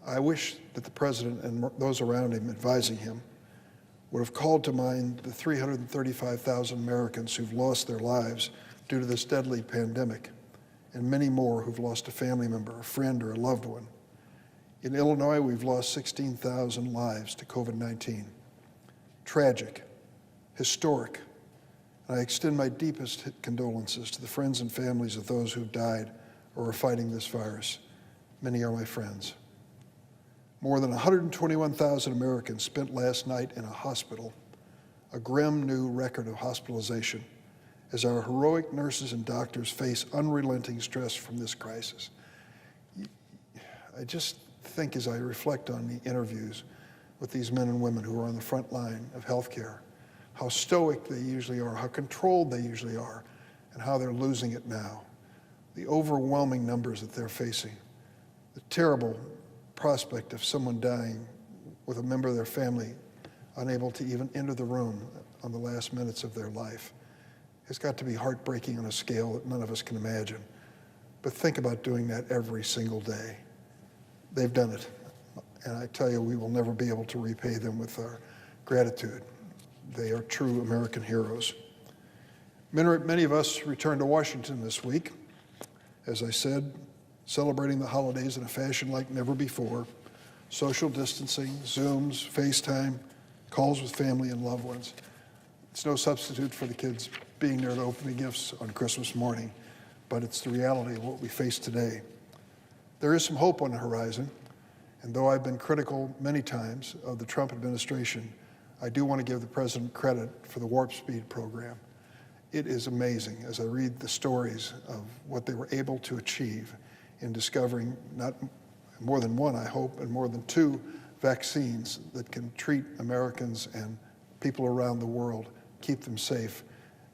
I wish that the president and those around him advising him would have called to mind the 335,000 Americans who've lost their lives due to this deadly pandemic, and many more who've lost a family member, a friend, or a loved one. In Illinois, we've lost 16,000 lives to COVID-19. Tragic, historic, and I extend my deepest condolences to the friends and families of those who've died or are fighting this virus. Many are my friends. More than 121,000 Americans spent last night in a hospital, a grim new record of hospitalization, as our heroic nurses and doctors face unrelenting stress from this crisis. I just think as I reflect on the interviews with these men and women who are on the front line of healthcare, how stoic they usually are, how controlled they usually are, and how they're losing it now. The overwhelming numbers that they're facing, the terrible prospect of someone dying with a member of their family unable to even enter the room on the last minutes of their life. It's got to be heartbreaking on a scale that none of us can imagine. But think about doing that every single day. They've done it. And I tell you, we will never be able to repay them with our gratitude. They are true American heroes. Many of us returned to Washington this week, as I said, celebrating the holidays in a fashion like never before, social distancing, Zooms, FaceTime, calls with family and loved ones. It's no substitute for the kids being there to open the gifts on Christmas morning, but it's the reality of what we face today. There is some hope on the horizon, and though I've been critical many times of the Trump administration, I do want to give the president credit for the Warp Speed program. It is amazing as I read the stories of what they were able to achieve in discovering not more than one, I hope, and more than two vaccines that can treat Americans and people around the world, keep them safe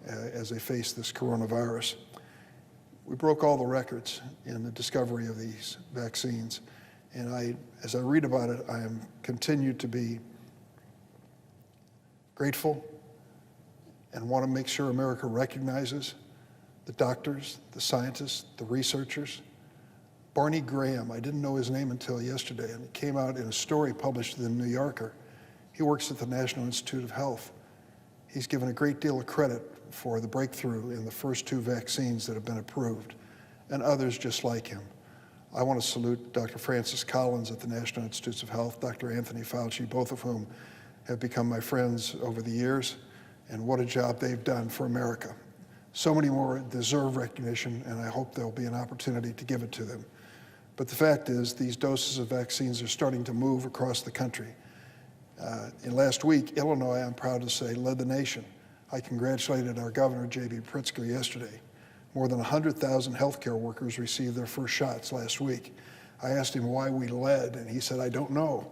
as they face this coronavirus. We broke all the records in the discovery of these vaccines, and as I read about it, I am continued to be grateful and want to make sure America recognizes the doctors, the scientists, the researchers, Barney Graham. I didn't know his name until yesterday, and it came out in a story published in the New Yorker. He works at the National Institute of Health. He's given a great deal of credit for the breakthrough in the first 2 vaccines that have been approved, and others just like him. I want to salute Dr. Francis Collins at the National Institutes of Health, Dr. Anthony Fauci, both of whom have become my friends over the years, and what a job they've done for America. So many more deserve recognition, and I hope there'll be an opportunity to give it to them. But the fact is, these doses of vaccines are starting to move across the country. In last week, Illinois, I'm proud to say, led the nation. I congratulated our governor, J.B. Pritzker, yesterday. More than 100,000 healthcare workers received their first shots last week. I asked him why we led, and he said, I don't know.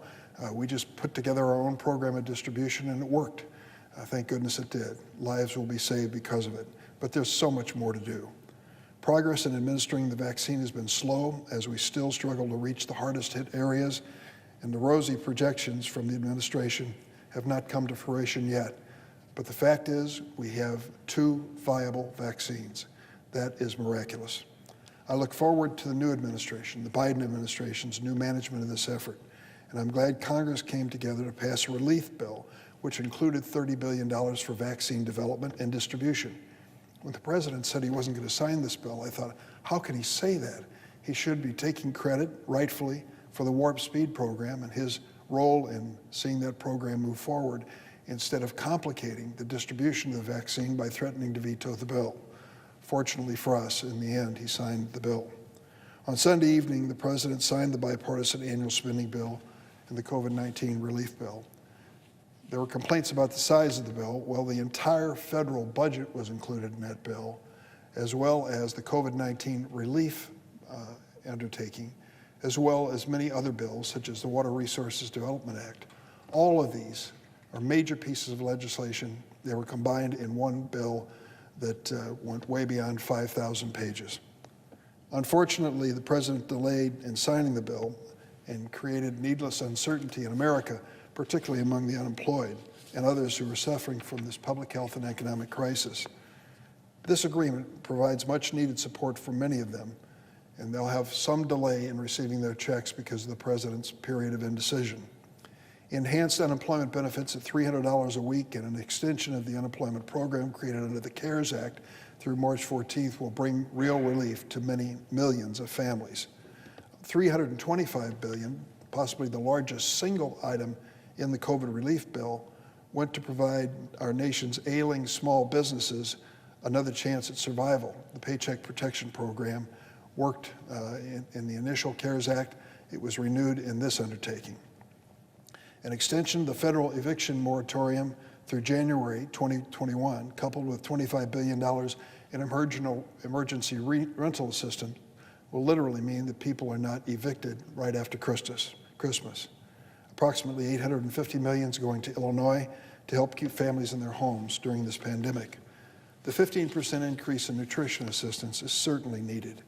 We just put together our own program of distribution, and it worked. Thank goodness it did. Lives will be saved because of it. But there's so much more to do. Progress in administering the vaccine has been slow, as we still struggle to reach the hardest hit areas, and the rosy projections from the administration have not come to fruition yet. But the fact is, we have 2 viable vaccines. That is miraculous. I look forward to the new administration, the Biden administration's new management of this effort. And I'm glad Congress came together to pass a relief bill, which included $30 billion for vaccine development and distribution. When the president said he wasn't going to sign this bill, I thought, how can he say that? He should be taking credit, rightfully, for the Warp Speed program and his role in seeing that program move forward, instead of complicating the distribution of the vaccine by threatening to veto the bill. Fortunately for us, in the end, he signed the bill. On Sunday evening, the president signed the bipartisan annual spending bill and the COVID-19 relief bill. There were complaints about the size of the bill. Well, the entire federal budget was included in that bill, as well as the COVID-19 relief undertaking, as well as many other bills, such as the Water Resources Development Act. All of these are major pieces of legislation. They were combined in one bill that went way beyond 5,000 pages. Unfortunately, the president delayed in signing the bill and created needless uncertainty in America, particularly among the unemployed and others who are suffering from this public health and economic crisis. This agreement provides much needed support for many of them, and they'll have some delay in receiving their checks because of the president's period of indecision. Enhanced unemployment benefits at $300 a week and an extension of the unemployment program created under the CARES Act through March 14th will bring real relief to many millions of families. $325 billion, possibly the largest single item in the COVID relief bill, went to provide our nation's ailing small businesses another chance at survival. The Paycheck Protection Program worked in the initial CARES Act. It was renewed in this undertaking. An extension of the federal eviction moratorium through January 2021, coupled with $25 billion in emergency rental assistance, will literally mean that people are not evicted right after Christmas. Approximately $850 million is going to Illinois to help keep families in their homes during this pandemic. The 15% increase in nutrition assistance is certainly needed.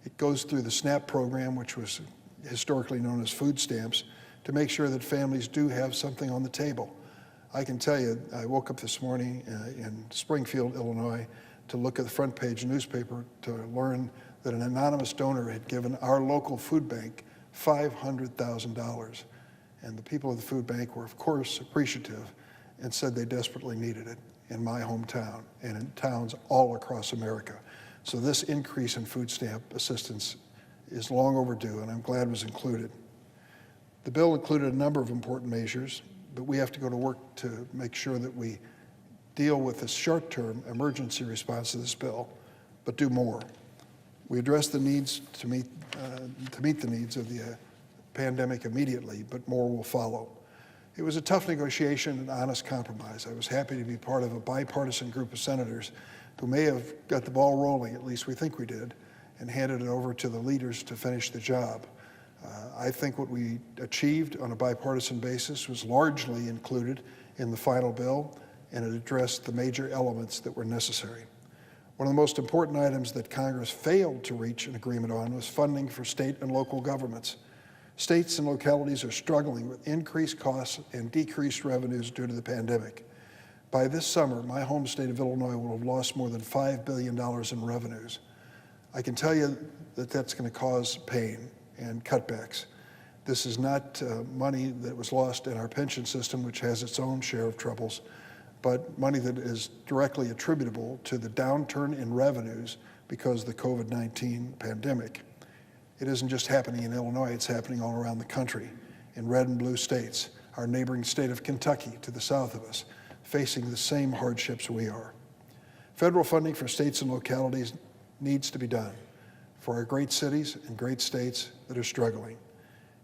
It goes through the SNAP program, which was historically known as food stamps, to make sure that families do have something on the table. I can tell you, I woke up this morning in Springfield, Illinois, to look at the front page newspaper to learn that an anonymous donor had given our local food bank $500,000. And the people of the food bank were, of course, appreciative and said they desperately needed it in my hometown and in towns all across America. So this increase in food stamp assistance is long overdue, and I'm glad it was included. The bill included a number of important measures, but we have to go to work to make sure that we deal with the short-term emergency response to this bill, but do more. We address the needs to meet the needs of the pandemic immediately, but more will follow. It was a tough negotiation and honest compromise. I was happy to be part of a bipartisan group of senators who may have got the ball rolling, at least we think we did, and handed it over to the leaders to finish the job. I think what we achieved on a bipartisan basis was largely included in the final bill, and it addressed the major elements that were necessary. One of the most important items that Congress failed to reach an agreement on was funding for state and local governments. States and localities are struggling with increased costs and decreased revenues due to the pandemic. By this summer, my home state of Illinois will have lost more than $5 billion in revenues. I can tell you that that's going to cause pain and cutbacks. This is not money that was lost in our pension system, which has its own share of troubles, but money that is directly attributable to the downturn in revenues because of the COVID-19 pandemic. It isn't just happening in Illinois, it's happening all around the country, in red and blue states, our neighboring state of Kentucky to the south of us, facing the same hardships we are. Federal funding for states and localities needs to be done for our great cities and great states that are struggling.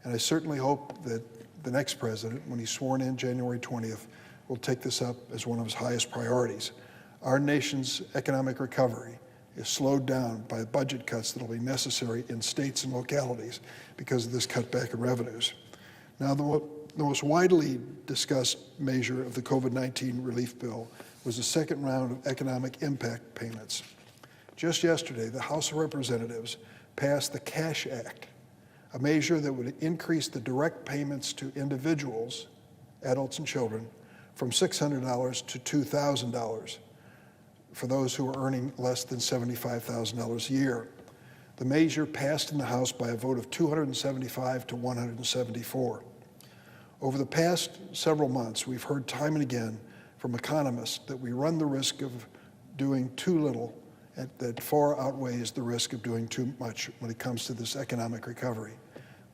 And I certainly hope that the next president, when he's sworn in January 20th, will take this up as one of his highest priorities. Our nation's economic recovery is slowed down by budget cuts that will be necessary in states and localities because of this cutback in revenues. Now, the most widely discussed measure of the COVID-19 relief bill was the second round of economic impact payments. Just yesterday, the House of Representatives passed the CASH Act, a measure that would increase the direct payments to individuals, adults and children, from $600 to $2,000 for those who are earning less than $75,000 a year. The measure passed in the House by a vote of 275 to 174. Over the past several months, we've heard time and again from economists that we run the risk of doing too little and that far outweighs the risk of doing too much when it comes to this economic recovery.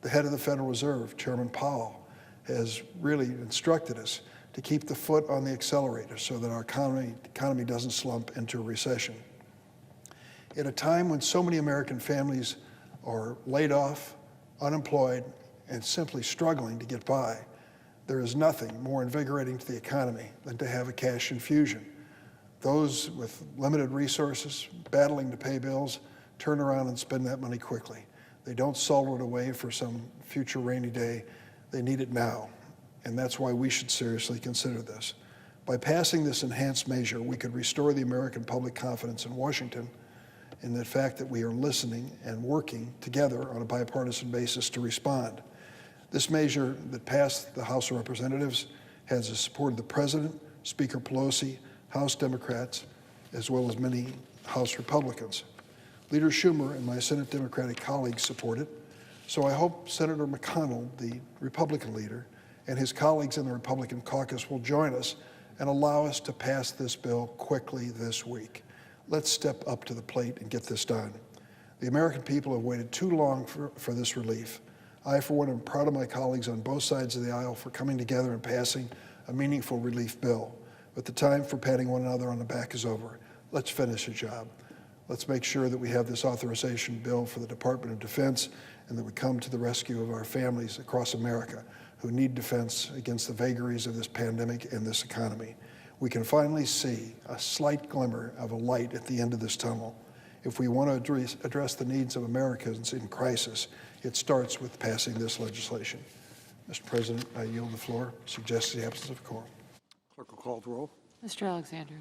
The head of the Federal Reserve, Chairman Powell, has really instructed us to keep the foot on the accelerator so that our economy doesn't slump into a recession. At a time when so many American families are laid off, unemployed, and simply struggling to get by, there is nothing more invigorating to the economy than to have a cash infusion. Those with limited resources, battling to pay bills, turn around and spend that money quickly. They don't salt it away for some future rainy day. They need it now, and that's why we should seriously consider this. By passing this enhanced measure, we could restore the American public confidence in Washington in the fact that we are listening and working together on a bipartisan basis to respond. This measure that passed the House of Representatives has the support of the President, Speaker Pelosi, House Democrats, as well as many House Republicans. Leader Schumer and my Senate Democratic colleagues support it, so I hope Senator McConnell, the Republican leader, and his colleagues in the Republican caucus will join us and allow us to pass this bill quickly this week. Let's step up to the plate and get this done. The American people have waited too long for this relief. I, for one, am proud of my colleagues on both sides of the aisle for coming together and passing a meaningful relief bill. But the time for patting one another on the back is over. Let's finish the job. Let's make sure that we have this authorization bill for the Department of Defense and that we come to the rescue of our families across America who need defense against the vagaries of this pandemic and this economy. We can finally see a slight glimmer of a light at the end of this tunnel. If we want to address the needs of Americans in crisis, it starts with passing this legislation. Mr. President, I yield the floor. Suggest the absence of quorum. Clerk will call the roll. Mr. Alexander.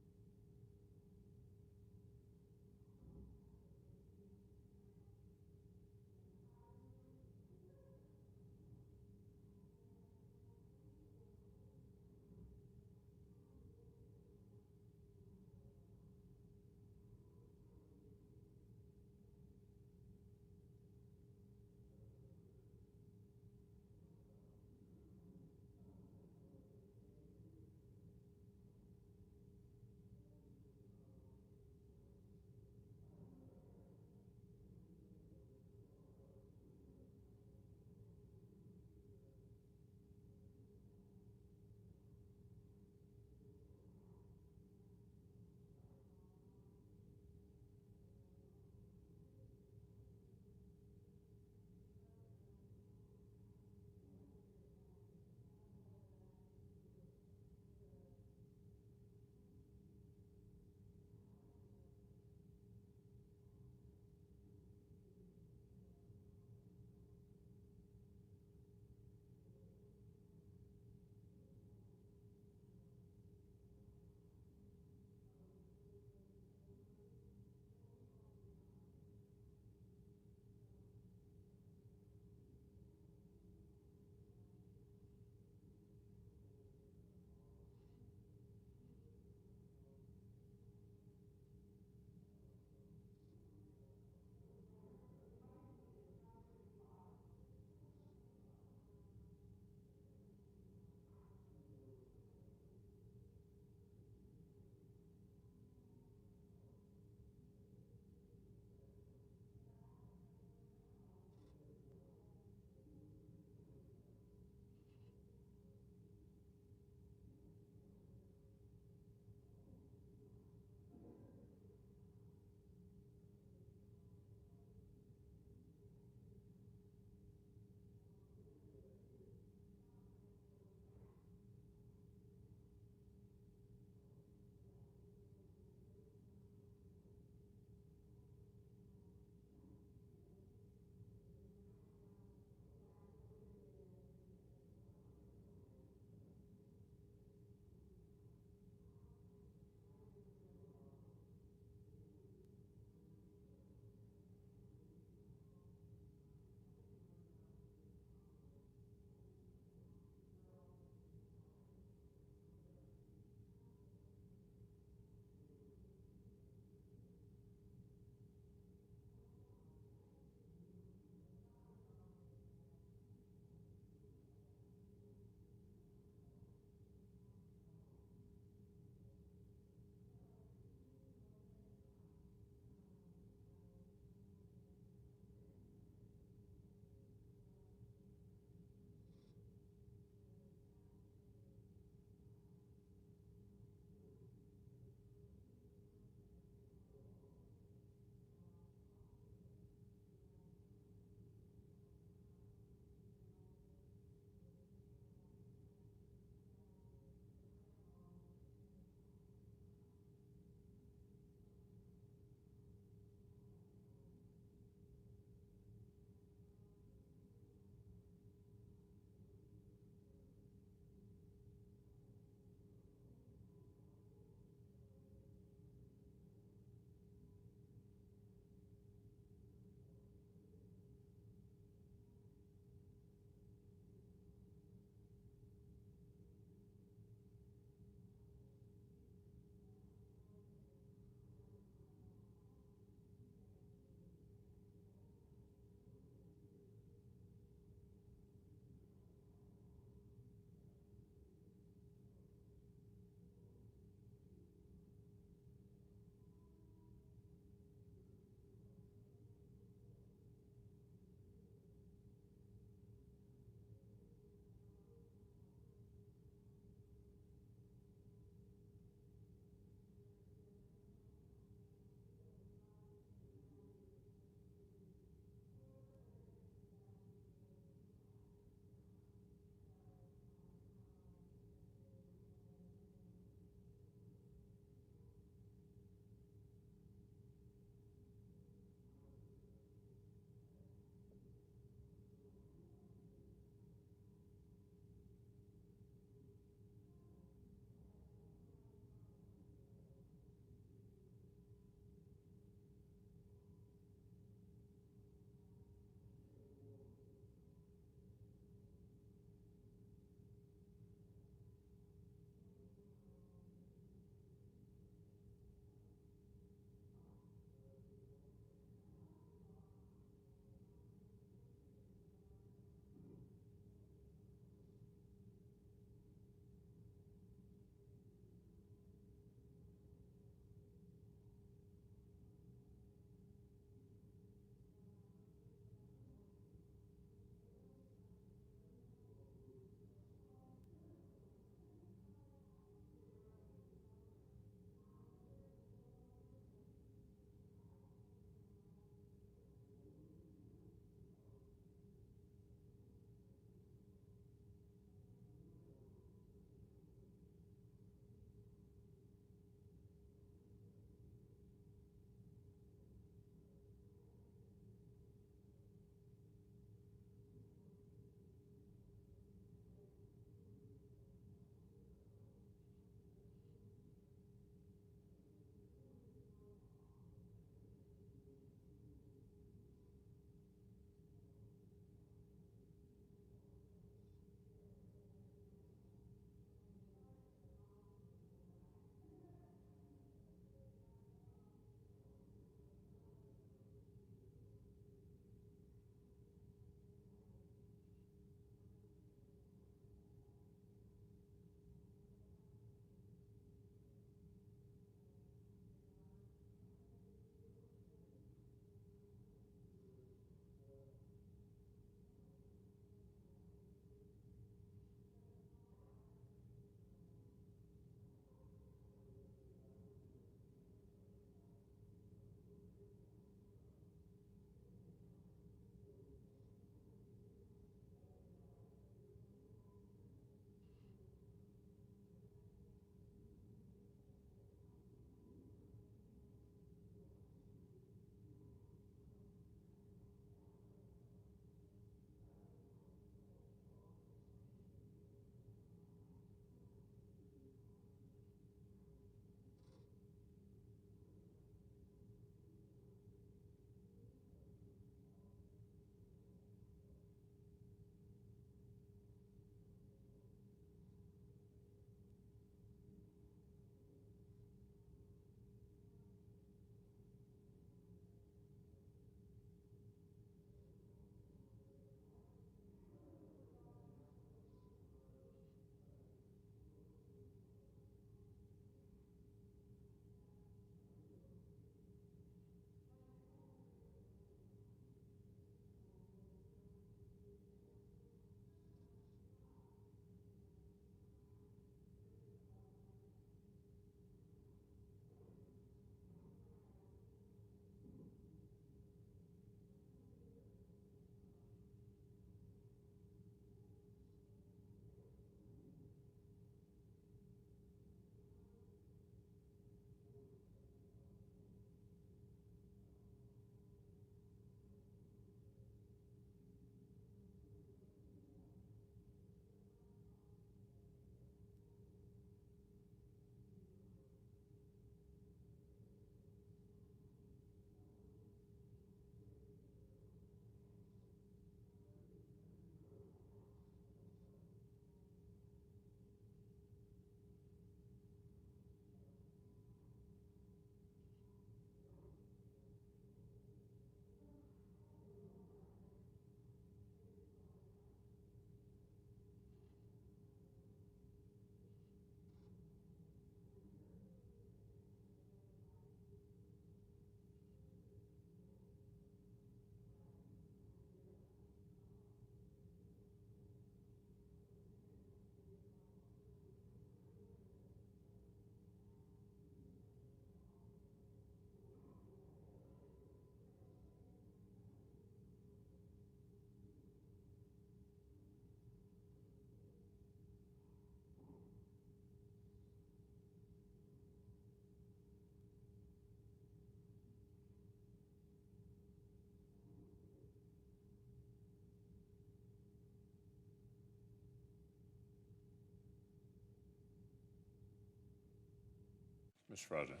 Mr. President,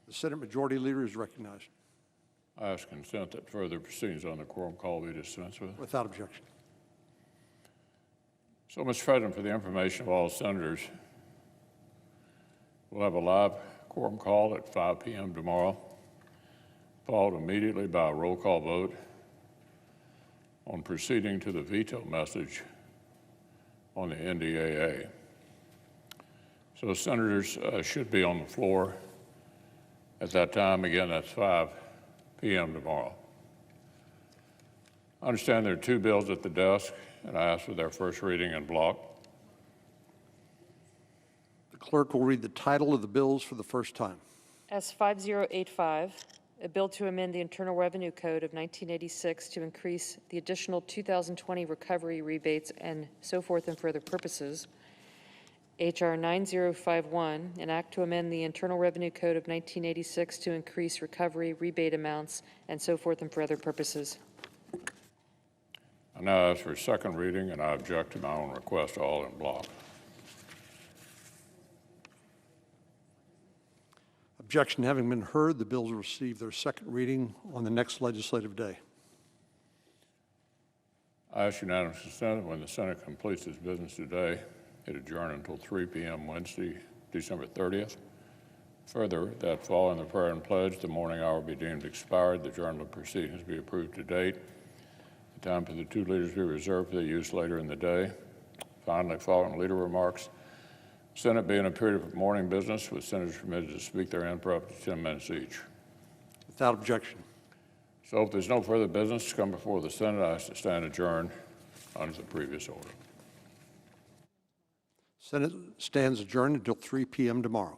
The Senate Majority Leader is recognized. I ask consent that further proceedings on the quorum call be dispensed with. Without objection. So, Mr. President, for the information of all senators, we'll have a live quorum call at 5 p.m. tomorrow, followed immediately by a roll call vote on proceeding to the veto message on the NDAA. So senators should be on the floor at that time. Again, that's 5 p.m. tomorrow. I understand there are two bills at the desk, and I ask for their first reading in block. The clerk will read the title of the bills for the first time. S5085, a bill to amend the Internal Revenue Code of 1986 to increase the additional 2020 recovery rebates and so forth and for other purposes. HR 9051, an act to amend the Internal Revenue Code of 1986 to increase recovery rebate amounts and so forth and for other purposes. I now ask for a second reading, and I object to my own request, all in block. Objection having been heard, the bills will receive their second reading on the next legislative day. I ask unanimous consent that when the Senate completes its business today, it adjourn until 3 p.m. Wednesday, December 30th. Further, that following the prayer and pledge, the morning hour be deemed expired, the journal of proceedings be approved to date, the time for the two leaders be reserved for their use later in the day. Finally, following leader remarks, Senate be in a period of morning business with senators permitted to speak therein for up to 10 minutes each. Without objection. So if there's no further business to come before the Senate, I ask to stand adjourned under the previous order. Senate stands adjourned until 3 p.m. tomorrow.